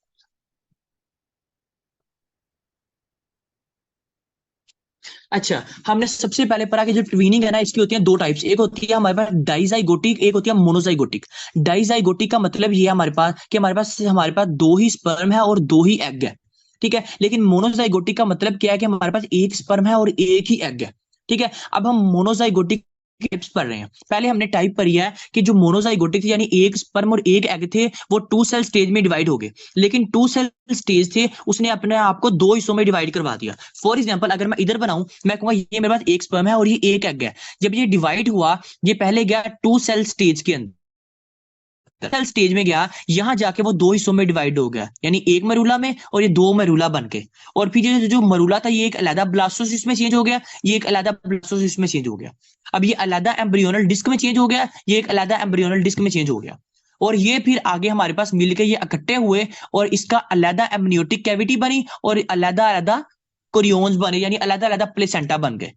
S1: अच्छा, हमने सबसे पहले पढ़ा कि जो ट्वीनिंग है ना, इसकी होती है 2 टाइप्स, एक होती है हमारे पास डाइजाइगोटिक, एक होती है मोनोजाइगोटिक। डाइजाइगोटिक का मतलब ये है हमारे पास 2 ही स्पर्म है और 2 ही एग है, ठीक है। लेकिन मोनोजाइगोटिक का मतलब क्या है कि हमारे पास एक स्पर्म है और एक ही एग है, ठीक है। अब हम मोनोजाइगोटिक टाइप्स पढ़ रहे हैं। पहले हमने टाइप पढ़ी है कि जो मोनोजाइगोटिक थे, यानी एक स्पर्म और एक एग थे, वो 2 सेल स्टेज में डिवाइड हो गए। लेकिन 2 सेल स्टेज थे, उसने अपने आप को 2 हिस्सों में डिवाइड करवा दिया। फॉर एग्जाम्पल अगर मैं इधर बनाऊं, मैं कहूंगा ये मेरे पास एक स्पर्म है और ये एक एग है। जब ये डिवाइड हुआ, ये पहले गया 2 सेल स्टेज के अंदर, सेल स्टेज में गया, यहां जाके वो दो हिस्सों में डिवाइड हो गया, यानी एक मरूला में और ये दो मरूला बन के, और फिर ये जो मरूला था ये एक अलग ब्लास्टोसिस्ट में चेंज हो गया, ये एक अलग ब्लास्टोसिस्ट में चेंज हो गया। अब ये अलग एम्ब्रियोनल डिस्क में चेंज हो गया, ये एक अलग एम्ब्रियोनल डिस्क में चेंज हो गया, और ये फिर आगे हमारे पास मिलके ये इकट्ठे हुए और इसका अलग एमनियोटिक कैविटी बनी और अलग अलग कोरियोन्स बने, यानी अलग अलग प्लेसेंटा बन गए।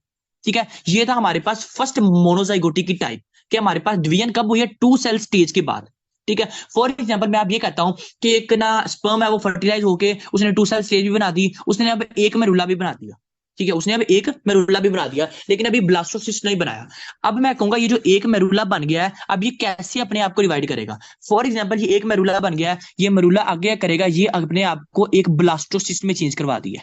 S1: ठीक है, ये था हमारे पास फर्स्ट मोनोजाइगोटी की टाइप, कि हमारे पास डिवीजन कब हुई है, 2 सेल स्टेज के बाद। ठीक है, फॉर एग्जांपल मैं आप ये कहता हूं कि एक ना स्पर्म है वो फर्टिलाइज होके उसने 2 सेल स्टेज भी बना दी, उसने अब एक मेरुला भी बना दिया। ठीक है, उसने अब एक मेरुला भी बना दिया, लेकिन अभी ब्लास्टोसिस्ट नहीं बनाया। अब मैं कहूंगा ये जो एक मेरुला बन गया है, अब ये कैसे अपने आप को डिवाइड करेगा। फॉर एग्जांपल ये एक मेरुला बन गया है, ये मेरुला आगे करेगा, ये अपने आप को एक ब्लास्टोसिस्ट में चेंज करवा दिया।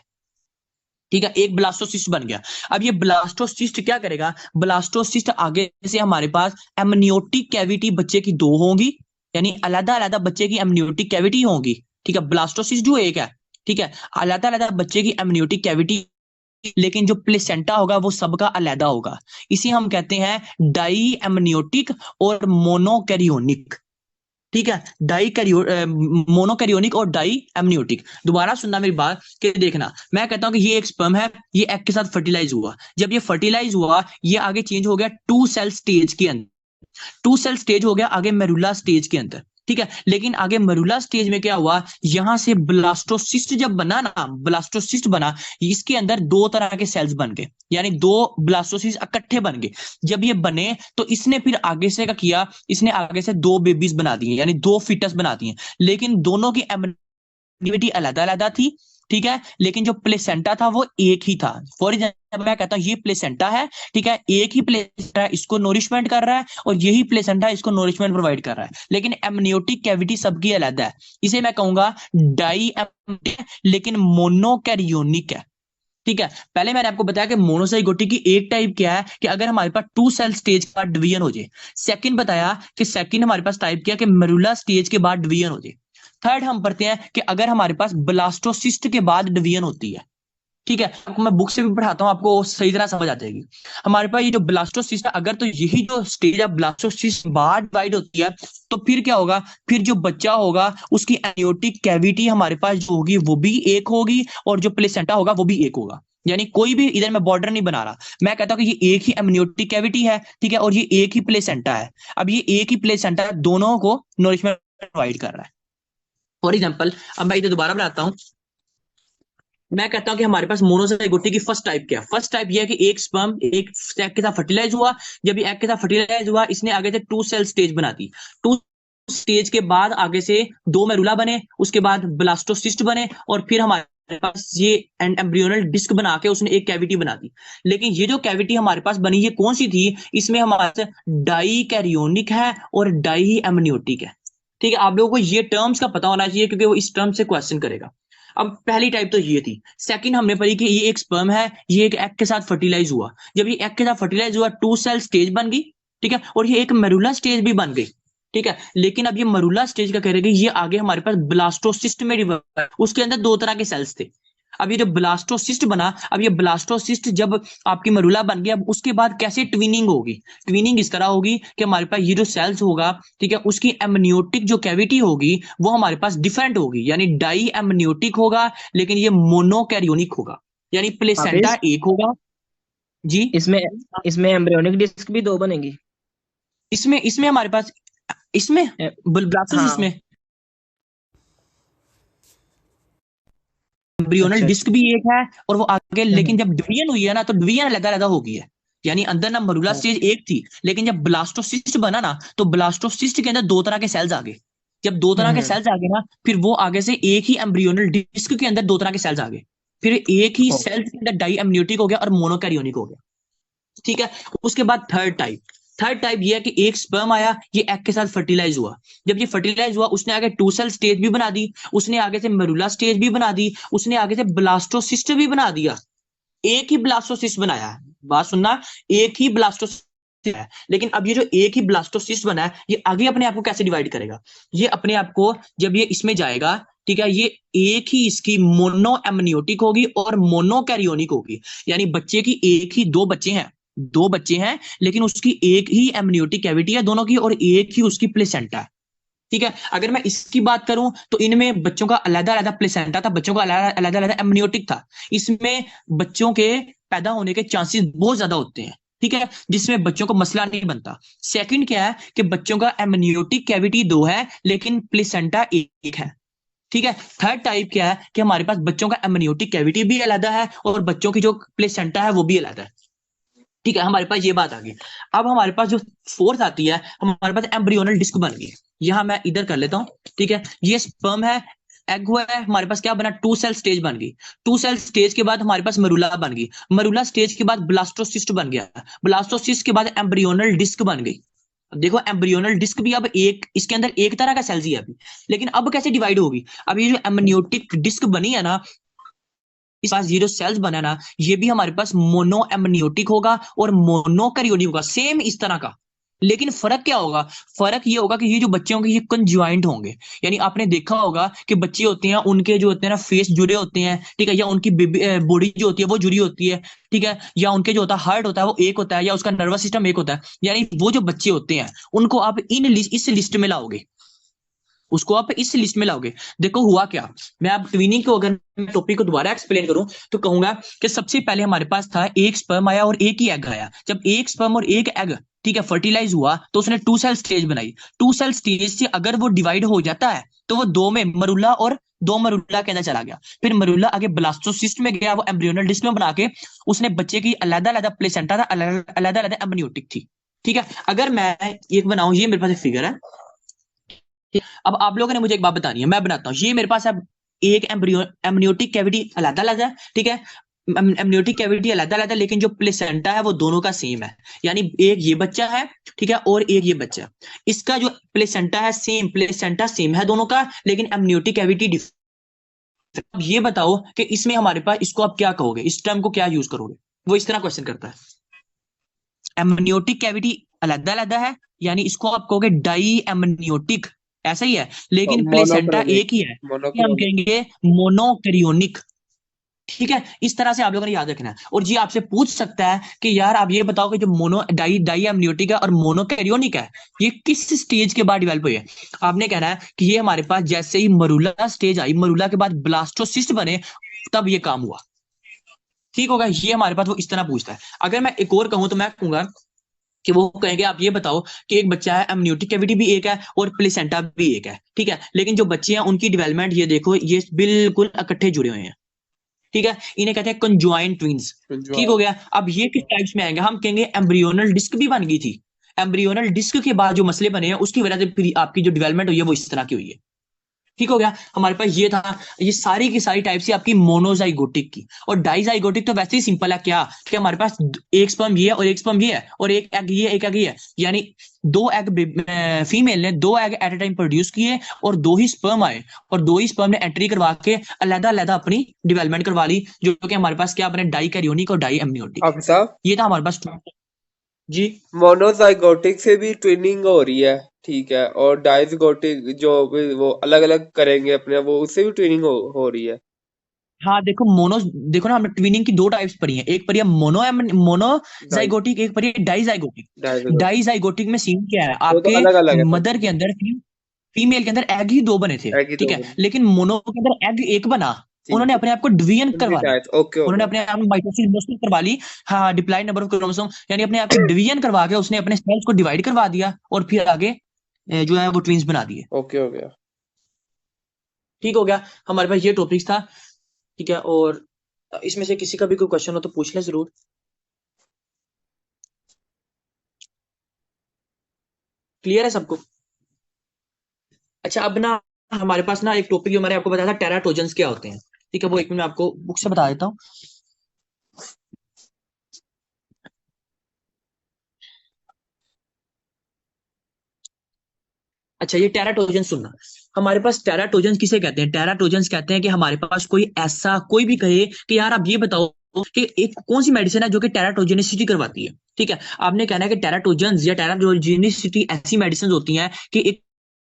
S1: ठीक है, एक ब्लास्टोसिस्ट बन गया। अब ये ब्लास्टोसिस्ट क्या करेगा, ब्लास्टोसिस्ट आगे से हमारे पास एमनियोटिक कैविटी बच्चे की 2 होंगी, यानी अलग अलग बच्चे की एमनियोटिक कैविटी होंगी। ठीक है, ब्लास्टोसिस्ट जो एक है, ठीक है, अलग अलग बच्चे की एमनियोटिक कैविटी, लेकिन जो प्लेसेंटा होगा वो सबका अलग होगा। इसे हम कहते हैं डाई एमनियोटिक और मोनोकैरियोनिक। ठीक है, मोनोकैरियोनिक और डाई एमनियोटिक। दोबारा सुनना मेरी बात कि देखना, मैं कहता हूं कि ये एक स्पर्म है, ये एग के साथ फर्टिलाइज हुआ, जब ये फर्टिलाइज हुआ ये आगे चेंज हो गया 2 सेल स्टेज के अंदर, 2 सेल स्टेज हो गया आगे मेरुला स्टेज के अंदर। ठीक है, लेकिन आगे मेरुला स्टेज में क्या हुआ, यहां से ब्लास्टोसिस्ट जब बना ना, ब्लास्टोसिस्ट बना, इसके अंदर 2 तरह के सेल्स बन गए, यानी 2 ब्लास्टोसिस्ट इकट्ठे बन गए। जब ये बने तो इसने फिर आगे से क्या किया, इसने आगे से 2 बेबीज बना दिए, यानी 2 फीटस बना दिए, लेकिन दोनों की एमनियोटिक अलग अलग थी। ठीक है, लेकिन जो प्लेसेंटा था वो एक ही था। फॉर एग्जाम्पल मैं कहता हूं ये प्लेसेंटा है, ठीक है, एक ही प्लेसेंटा इसको नोरिशमेंट कर रहा है और यही प्लेसेंटा इसको नोरिशमेंट प्रोवाइड कर रहा है, लेकिन एमनियोटिक कैविटी सबकी अलग है। इसे मैं कहूंगा डाई एमनियोटिक, लेकिन मोनोकैरियोनिक है। ठीक है, पहले मैंने आपको बताया कि मोनोजाइगोटी की एक टाइप क्या है कि अगर हमारे पास 2 सेल स्टेज के बाद डिवीजन हो जाए। सेकंड बताया कि सेकंड हमारे पास टाइप क्या कि मेरुला स्टेज के बाद डिवीजन हो जाए। थर्ड हम पढ़ते हैं कि अगर हमारे पास ब्लास्टोसिस्ट के बाद डिवीजन होती है। ठीक है, आपको मैं बुक से भी पढ़ाता हूं, आपको सही तरह समझ आ जाएगी। हमारे पास ये जो ब्लास्टोसिस्ट है, अगर तो यही जो स्टेज है ब्लास्टोसिस्ट बाद डिवाइड होती है, तो फिर क्या होगा, फिर जो बच्चा होगा उसकी एनियोटिक कैविटी हमारे पास जो होगी वो भी एक होगी, और जो प्लेसेंटा होगा वो भी एक होगा। यानी कोई भी इधर मैं बॉर्डर नहीं बना रहा, मैं कहता हूं कि ये एक ही एमनियोटिक कैविटी है, ठीक है, और ये एक ही प्लेसेंटा है। अब ये एक ही प्लेसेंटा दोनों को नोरिशमेंट प्रोवाइड कर रहा है। फॉर एग्जाम्पल अब मैं इधर दोबारा बनाता हूं, मैं कहता हूं कि हमारे पास मोनोजाइगोटी की फर्स्ट टाइप क्या है। फर्स्ट टाइप ये है कि एक स्पर्म एक एग के साथ फर्टिलाइज हुआ, जब ये एग के साथ फर्टिलाइज हुआ इसने आगे से 2 सेल स्टेज बना दी, 2 स्टेज के बाद आगे से 2 मेरुला बने, उसके बाद ब्लास्टोसिस्ट बने, और फिर हमारे पास ये एम्ब्रियोनल डिस्क बना के उसने एक कैविटी बना दी। लेकिन ये जो कैविटी हमारे पास बनी ये कौन सी थी, इसमें हमारे पास डाई कैरियोनिक है और डाई एमनियोटिक है। ठीक है, आप लोगों को ये टर्म्स का पता होना चाहिए क्योंकि वो इस टर्म से क्वेश्चन करेगा। अब पहली टाइप तो ये थी। सेकंड हमने पढ़ी कि ये एक स्पर्म है, ये एक एग के साथ फर्टिलाइज हुआ, जब ये एग के साथ फर्टिलाइज हुआ 2 सेल स्टेज बन गई। ठीक है, और ये एक मेरुला स्टेज भी बन गई। ठीक है, लेकिन अब ये मरूला स्टेज का कह रहे हैं कि ये आगे हमारे पास ब्लास्टोसिस्ट में डिवाइड, उसके अंदर 2 तरह के सेल्स थे। अब ये जो ब्लास्टोसिस्ट बना, अब ये ब्लास्टोसिस्ट जब आपकी मरूला बन गया, अब उसके बाद कैसे ट्विनिंग होगी, ट्विनिंग इस तरह होगी कि हमारे पास ये जो सेल्स होगा, ठीक है, उसकी एमनियोटिक जो कैविटी होगी वो हमारे पास डिफरेंट होगी, यानी डाई एमनियोटिक होगा, लेकिन ये मोनोकैरियोनिक होगा, यानी प्लेसेंटा एक होगा। जी,
S4: इसमें एम्ब्रियोनिक डिस्क भी 2 बनेंगी।
S1: इसमें हमारे पास इसमें ब्लास्टोसिस्ट
S4: हाँ।
S1: में एम्ब्रियोनल
S4: अच्छा,
S1: डिस्क भी एक है और वो आगे, लेकिन जब डिवीजन हुई है ना तो डिवीजन अलग अलग हो गई है, यानी अंदर ना मरूला स्टेज एक थी, लेकिन जब ब्लास्टोसिस्ट बना ना तो ब्लास्टोसिस्ट के अंदर 2 तरह के सेल्स आ गए। जब 2 तरह के सेल्स आ गए ना, फिर वो आगे से एक ही एम्ब्रियोनल डिस्क के अंदर 2 तरह के सेल्स आ गए, फिर एक ही सेल के अंदर डाई एमनियोटिक हो गया और मोनोकैरियोनिक हो गया। ठीक है, उसके बाद थर्ड टाइप ये है कि एक स्पर्म आया, ये एग के साथ फर्टिलाइज हुआ, जब ये फर्टिलाइज हुआ उसने आगे 2 सेल स्टेज भी बना दी, उसने आगे से मेरुला स्टेज भी बना दी, उसने आगे से ब्लास्टोसिस्ट भी बना दिया, एक ही ब्लास्टोसिस्ट बनाया। बात सुनना, एक ही ब्लास्टोसिस्ट है, लेकिन अब ये जो एक ही ब्लास्टोसिस्ट बना है ये आगे अपने आप को कैसे डिवाइड करेगा, ये अपने आप को जब ये इसमें जाएगा, ठीक है, ये एक ही इसकी मोनो एमनियोटिक होगी और मोनोकैरियोनिक होगी, यानी बच्चे की एक ही 2 बच्चे हैं लेकिन उसकी एक ही एमनियोटिक कैविटी है दोनों की, और एक ही उसकी प्लेसेंटा है। ठीक है। अगर मैं इसकी बात करूं तो इनमें बच्चों का अलग अलग प्लेसेंटा था, बच्चों का अलग अलग एमनियोटिक था। इसमें बच्चों के पैदा होने के चांसेस बहुत ज्यादा होते हैं, ठीक है, जिसमें बच्चों को मसला नहीं बनता। सेकंड क्या है कि बच्चों का एमनियोटिक कैविटी 2 है लेकिन प्लेसेंटा 1 है, ठीक है। थर्ड टाइप क्या है कि हमारे पास बच्चों का एमनियोटिक कैविटी भी अलग है और बच्चों की जो प्लेसेंटा है वो भी अलग है, ठीक है। हमारे पास ये बात आ गई। अब हमारे पास जो फोर्थ आती है, हमारे पास एम्ब्रियोनल डिस्क बन गई। यहां मैं इधर कर लेता हूं, ठीक है। ये स्पर्म है, एग हुआ है, हमारे पास क्या बना, 2 सेल स्टेज बन गई। 2 सेल स्टेज के बाद हमारे पास मरूला बन गई। मरूला स्टेज के बाद ब्लास्टोसिस्ट बन गया। ब्लास्टोसिस्ट के बाद एम्ब्रियोनल डिस्क बन गई। अब देखो एम्ब्रियोनल डिस्क भी अब एक, इसके अंदर एक तरह का सेल्स ही है अभी, लेकिन अब कैसे डिवाइड होगी। अब ये जो एमनियोटिक डिस्क बनी है ना, इस पास 0 सेल्स बना ना, ये भी हमारे पास मोनो एमनियोटिक होगा और मोनोकैरियोनिक होगा, सेम इस तरह का। लेकिन फर्क क्या होगा, फर्क ये होगा कि ये जो बच्चे होंगे ये कंज्वाइंट होंगे। यानी आपने देखा होगा कि बच्चे होते हैं, उनके जो होते हैं ना फेस जुड़े होते हैं, ठीक है, या उनकी बॉडी जो होती है वो जुड़ी होती है, ठीक है, या उनके जो होता है हार्ट होता है वो एक होता है, या उसका नर्वस सिस्टम एक होता है। यानी वो जो बच्चे होते हैं उनको आप इस लिस्ट में लाओगे, उसको आप इस लिस्ट में लाओगे। देखो हुआ क्या, मैं अब ट्विनिंग को अगर टॉपिक को दोबारा एक्सप्लेन करूं तो कहूंगा कि सबसे पहले हमारे पास था एक स्पर्म आया और एक ही एग आया। जब एक स्पर्म और एक एग, ठीक है, फर्टिलाइज हुआ तो उसने 2 सेल स्टेज बनाई। 2 सेल स्टेज से अगर वो डिवाइड हो जाता है तो वो 2 में मरूला और 2 मरूला के अंदर चला गया। फिर मरूला आगे ब्लास्टोसिस्ट में गया, वो एम्ब्रियोनल डिस्क में बना के उसने बच्चे की अलग अलग प्लेसेंटा था, अलग अलग एम्ब्रियोटिक थी, ठीक है। अगर मैं एक बनाऊं, ये मेरे पास एक फिगर है, अब आप लोगों ने मुझे एक बात बतानी है, मैं बनाता हूँ। ये मेरे पास अब एक एमनियोटिक कैविटी अलग अलग है, ठीक है, एमनियोटिक कैविटी अलग अलग है, लेकिन जो प्लेसेंटा है वो दोनों का सेम है। यानी एक ये बच्चा है, ठीक है, और एक ये बच्चा। इसका जो प्लेसेंटा है सेम, प्लेसेंटा सेम है दोनों का, लेकिन एमनियोटिक कैविटी डिफरेंट। अब ये बताओ कि इसमें हमारे पास इसको आप क्या कहोगे, इस टर्म को क्या यूज करोगे। वो इस तरह क्वेश्चन करता है, एमनियोटिक कैविटी अलग अलग है, यानी इसको आप कहोगे डाई एमनियोटिक, ऐसा ही है, लेकिन प्लेसेंटा
S2: मोनोक्रोनिक,
S1: एक ही है, ये हम
S2: मोनोक्रोनिक।
S1: कहेंगे मोनोकैरियोनिक, ठीक है। इस तरह से आप लोगों ने याद रखना है। और जी आपसे पूछ सकता है कि यार आप ये बताओ कि जो मोनो डाई डाई एमनियोटिक है और मोनोकैरियोनिक है, ये किस स्टेज के बाद डेवलप हुई है। आपने कहना है कि ये हमारे पास जैसे ही मरूला स्टेज आई, मरूला के बाद ब्लास्टोसिस्ट बने, तब ये काम हुआ, ठीक होगा। ये हमारे पास वो इस तरह पूछता है। अगर मैं एक और कहूं तो मैं कहूंगा कि वो कहेंगे आप ये बताओ कि एक बच्चा है, एमनियोटिक कैविटी भी एक है और प्लेसेंटा भी एक है, ठीक है, लेकिन जो बच्चे हैं उनकी डेवलपमेंट ये देखो, ये बिल्कुल इकट्ठे जुड़े हुए हैं, ठीक है, इन्हें कहते हैं कंजॉइंट ट्विंस, ठीक हो गया। अब ये किस टाइप्स में आएंगे, हम कहेंगे एम्ब्रियोनल डिस्क भी बन गई थी। एम्ब्रियोनल डिस्क के बाद जो मसले बने हैं उसकी वजह से फिर आपकी जो डेवलपमेंट हुई है वो इस तरह की हुई है, ठीक हो गया। हमारे पास ये था, ये सारी की सारी टाइप से आपकी मोनोजाइगोटिक की। और डाइजाइगोटिक तो वैसे ही सिंपल है, क्या कि हमारे पास एक स्पर्म ये है और एक स्पर्म ये है और एक एग ये, एक एग ये है, यानी 2 एग फीमेल ने 2 egg at a time produce किए और 2 ही स्पर्म आए और 2 ही स्पर्म ने एंट्री करवा के अलग अलग अपनी डेवलपमेंट करवा ली, जो कि हमारे पास क्या बने, डाई कैरियोनिक और डाई एमनियोटिक।
S2: अब साहब
S1: ये था हमारे पास जी।
S2: मोनोजाइगोटिक से भी ट्विनिंग हो रही है, ठीक है, और डाइजाइगोटिक जो भी वो अलग अलग करेंगे अपने, वो उससे भी ट्विनिंग हो रही है।
S1: हाँ देखो मोनो, देखो ना हमने ट्विनिंग की 2 टाइप्स पढ़ी हैं, एक पढ़ी है मोनोजाइगोटिक, एक पढ़ी है डाइजाइगोटिक।
S2: डाइजाइगोटिक
S1: डाइजाइगोटिक में सीन क्या है,
S2: वो तो
S1: आपके
S2: अलग अलग है सब।
S1: मदर के अंदर फीमेल के अंदर एग ही 2 बने थे,
S2: एक ही
S1: ठीक
S2: दो
S1: है, लेकिन मोनो के अंदर एग एक बना,
S2: ठीक
S1: उन्होंने
S2: है,
S1: अपने आप को डिवीजन करवा ली,
S2: टाइप्स ओके हो
S1: उन्होंने
S2: गया।
S1: अपने आप को माइटोसिस मोस्टिस करवा ली। हाँ, डिप्लॉयड नंबर ऑफ क्रोमोसोम, यानी अपने आप की डिवीजन करवा के उसने अपने सेल्स को डिवाइड करवा दिया और फिर आगे जो है वो ट्विंस बना दिए,
S2: ओके हो गया।
S1: ठीक हो गया। हमारे पास ये टॉपिक था, ठीक है। और इसमें से किसी का भी कोई क्वेश्चन हो तो पूछ ले जरूर, क्लियर है सबको। अच्छा अब ना हमारे पास ना एक टॉपिक जो मैंने आपको बताया था, टेराटोजन्स क्या होते हैं, ठीक है, वो एक मिनट में आपको बुक से बता देता हूँ। अच्छा ये टेराटोजन सुनना, हमारे पास टेराटोजन किसे कहते हैं, टेराटोजन कहते हैं कि हमारे पास कोई ऐसा, कोई भी कहे कि यार आप ये बताओ कि एक कौन सी मेडिसिन है जो कि टेराटोजेनिसिटी करवाती है, ठीक है। आपने कहना है कि टेराटोजन या टेराटोजेनिसिटी ऐसी मेडिसिन होती हैं कि एक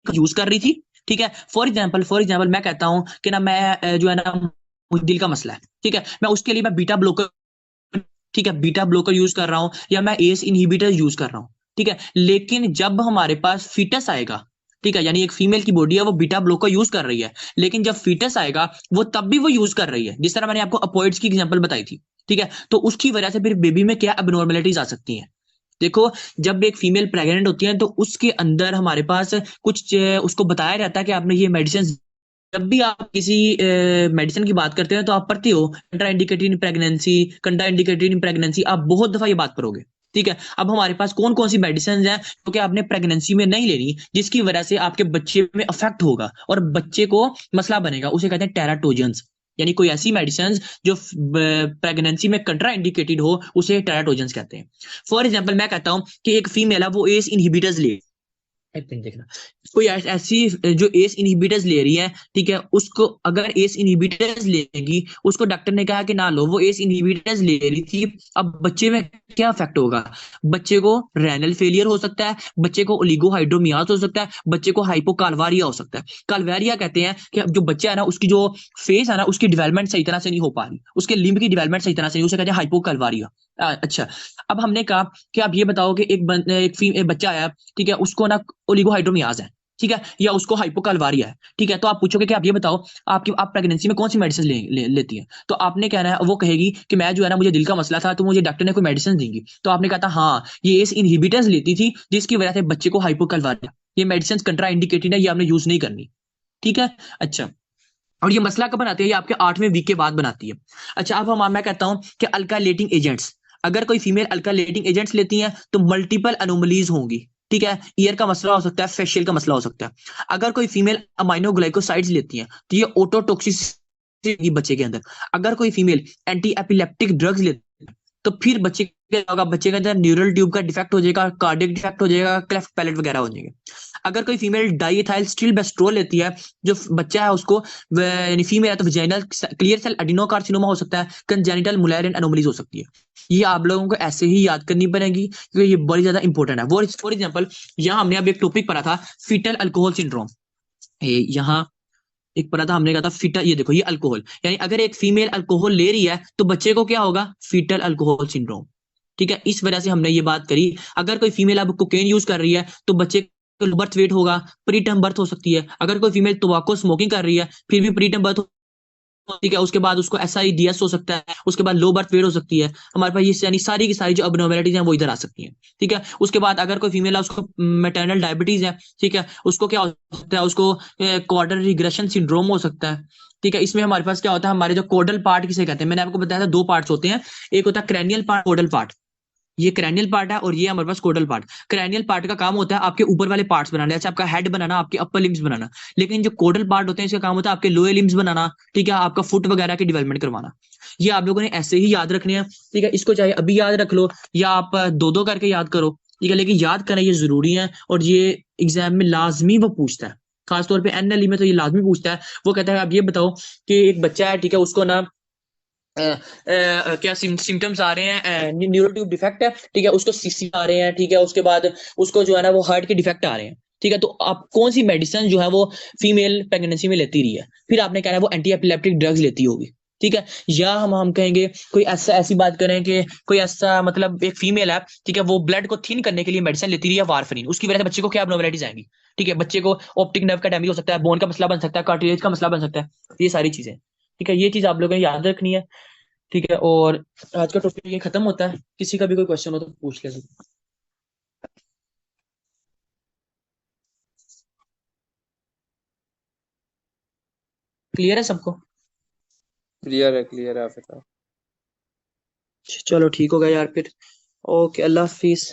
S1: यूज कर रही थी, ठीक है। फॉर एग्जाम्पल मैं कहता हूं कि ना मैं जो है ना मुझे दिल का मसला है, ठीक है, मैं उसके लिए मैं बीटा ब्लोकर, ठीक है, बीटा ब्लोकर यूज कर रहा हूं या मैं एस इनहिबिटर यूज कर रहा हूं, ठीक है। लेकिन जब हमारे पास फीटस आएगा, ठीक है, यानी एक फीमेल की बॉडी है वो बीटा ब्लॉक को यूज कर रही है, लेकिन जब फीटस आएगा वो तब भी वो यूज कर रही है, जिस तरह मैंने आपको अपोइड्स की एग्जांपल बताई थी। ठीक है, तो उसकी वजह से फिर बेबी में क्या अबनॉर्मेलिटीज आ सकती हैं। देखो, जब एक फीमेल प्रेग्नेंट होती है तो उसके अंदर हमारे पास कुछ उसको बताया जाता है कि आपने ये मेडिसिन, जब भी आप किसी मेडिसिन की बात करते हैं तो आप पढ़ते हो contraindicated in pregnancy, contraindicated in pregnancy, आप बहुत दफा ये बात पढ़ोगे। ठीक है, अब हमारे पास कौन कौन सी मेडिसिन हैं जो कि आपने प्रेगनेंसी में नहीं लेनी, जिसकी वजह से आपके बच्चे में अफेक्ट होगा और बच्चे को मसला बनेगा, उसे कहते हैं टेराटोजेंस। यानी कोई ऐसी मेडिसिन जो प्रेगनेंसी में कंट्रा इंडिकेटेड हो उसे टेराटोजेंस कहते हैं। फॉर एग्जाम्पल मैं कहता हूं कि एक फीमेल है वो एस इनहिबिटर्स ले, एक मिनट देखना, कोई ऐसी जो एस इनहिबिटर्स ले रही है, ठीक है, उसको अगर एस इनहिबिटर्स लेगी, उसको डॉक्टर ने कहा कि ना लो, वो एस इनहिबिटर्स ले रही थी, अब बच्चे में क्या इफेक्ट होगा, बच्चे को रेनल फेलियर हो सकता है, बच्चे को ओलिगोहाइड्रोमियास हो सकता है, बच्चे को हाइपोकालवारिया हो सकता है। कालवारिया कहते हैं कि अब जो बच्चा है ना उसकी जो फेस है ना उसकी डेवलपमेंट सही तरह से नहीं हो पा रही, उसके लिम्ब की डेवलपमेंट सही तरह से नहीं, उसे कहते हैं हाइपोकालवारिया। अच्छा, अब हमने कहा कि आप ये बताओ कि एक बच्चा आया, ठीक है, उसको ना ओलिगोहाइड्रोमियाज है, ठीक है, या उसको हाइपोकालवारिया है, ठीक है, तो आप पूछोगे कि आप ये बताओ आप प्रेगनेंसी में कौन सी मेडिसिन लेती है, तो आपने कहना है, वो कहेगी कि मैं जो है ना मुझे दिल का मसला था तो मुझे डॉक्टर ने कोई मेडिसिन देंगी, तो आपने कहा था हाँ ये इस इनहिबिटर्स लेती थी जिसकी वजह से बच्चे को हाइपोकालवारिया, ये मेडिसिन कंट्रा इंडिकेटेड है, ये आपने यूज नहीं करनी। ठीक है, अच्छा, और ये मसला कब बनाती है, ये आपके 8वें वीक के बाद बनाती है। अच्छा, अब मैं कहता हूं कि अल्कालेटिंग एजेंट्स, अगर कोई फीमेल अल्कालेटिंग एजेंट्स लेती है तो मल्टीपल अनोमलीज होंगी। ठीक है, ईयर का मसला हो सकता है, फेशियल का मसला हो सकता है। अगर कोई फीमेल अमाइनो ग्लाइकोसाइड्स लेती है तो ये ऑटोटॉक्सिसिटी बच्चे के अंदर। अगर कोई फीमेल एंटी एपिलेप्टिक ड्रग्स लेती है तो फिर बच्चे क्या होगा, बच्चे के अंदर न्यूरल ट्यूब का डिफेक्ट हो जाएगा, कार्डियक डिफेक्ट हो जाएगा, क्लेफ्ट पैलेट वगैरह हो जाएंगे। अगर कोई फीमेल डाइएथाइल स्टिलबेस्ट्रोल लेती है, जो बच्चा है उसको यानी फीमेल है तो वेजाइनल क्लियर सेल एडिनोकार्सिनोमा हो सकता है, कंजेनिटल मुलेरियन एनोमलीज हो सकती है। ये आप लोगों को ऐसे ही याद करनी पड़ेगी क्योंकि ये बड़ी ज्यादा इंपॉर्टेंट है। वो फॉर एग्जांपल यहाँ हमने अब एक टॉपिक पढ़ा था फीटल अल्कोहल सिंड्रोम, यहाँ एक पढ़ा था हमने, कहा था फीटल, ये देखो ये अल्कोहल, यानी अगर एक फीमेल अल्कोहल ले रही है तो बच्चे को क्या होगा, फीटल अल्कोहल सिंड्रोम। ठीक है, इस वजह से हमने ये बात करी। अगर कोई फीमेल अब कोकेन यूज कर रही है तो बच्चे को बर्थ वेट होगा, प्रीटर्म बर्थ हो सकती है। अगर कोई फीमेल तंबाकू स्मोकिंग कर रही है फिर भी प्रीटर्म बर्थ, ठीक है, उसके बाद उसको SIDS हो सकता है, उसके बाद लो बर्थ वेट हो सकती है। हमारे पास ये यानी सारी की सारी जो अबनॉर्मेलिटीज हैं वो इधर आ सकती हैं। ठीक है, उसके बाद अगर कोई फीमेल है उसको मैटरनल डायबिटीज है, ठीक है, उसको क्या हो सकता है, उसको कॉर्डल रिग्रेशन सिंड्रोम हो सकता है। ठीक है, इसमें हमारे पास क्या होता है, हमारे जो कोडल पार्ट किसे कहते हैं, मैंने आपको बताया था 2 पार्ट्स होते हैं, एक होता है क्रैनियल पार्ट, कोडल पार्ट। ये क्रैनियल पार्ट है और ये हमारे पास कोडल पार्ट। क्रैनियल पार्ट का काम होता है आपके ऊपर वाले पार्ट्स बनाना, जैसे आपका हेड बनाना, आपके अपर लिम्स बनाना। लेकिन जो कोडल पार्ट होते हैं इसका काम होता है आपके लोअर लिम्स बनाना, ठीक है, आपका फुट वगैरह की डेवलपमेंट करवाना। ये आप लोगों ने ऐसे ही याद रखने हैं। ठीक है, इसको चाहे अभी याद रख लो या आप 2-2 करके याद करो। ठीक है, लेकिन याद करना ये जरूरी है और ये एग्जाम में लाजमी वो पूछता है, खासतौर पर NLE में तो ये लाजमी पूछता है। वो कहता है आप ये बताओ कि एक बच्चा है, ठीक है, उसको ना क्या सिम्टम्स आ रहे हैं, न्यूरल ट्यूब डिफेक्ट है, ठीक है, उसको CC आ रहे हैं, ठीक है, उसके बाद उसको जो है ना वो हार्ट के डिफेक्ट आ रहे हैं। ठीक है, तो आप कौन सी मेडिसिन जो है वो फीमेल प्रेगनेंसी में लेती रही है, फिर आपने कहना है वो एंटी एपिलेप्टिक ड्रग्स लेती होगी। ठीक है, या हम कहेंगे कोई ऐसी बात करें कि कोई ऐसा मतलब एक फीमेल है, ठीक है, वो ब्लड को थिन करने के लिए मेडिसिन लेती रही है वारफरीन, उसकी वजह से बच्चे को क्या एब्नॉर्मलिटीज आएंगी। ठीक है, बच्चे को ऑप्टिक नर्व का डैमेज हो सकता है, बोन का मसला बन सकता है, कार्टिलेज का मसला बन सकता है, ये सारी चीजें। ठीक है, ये चीज आप लोगों ने याद रखनी है। ठीक है, और आज का टॉपिक ये खत्म होता है। किसी का भी कोई क्वेश्चन हो तो पूछ ले। क्लियर है सबको?
S2: क्लियर है, आप बताओ।
S1: चलो ठीक हो गया यार फिर। ओके, अल्लाह हाफिज।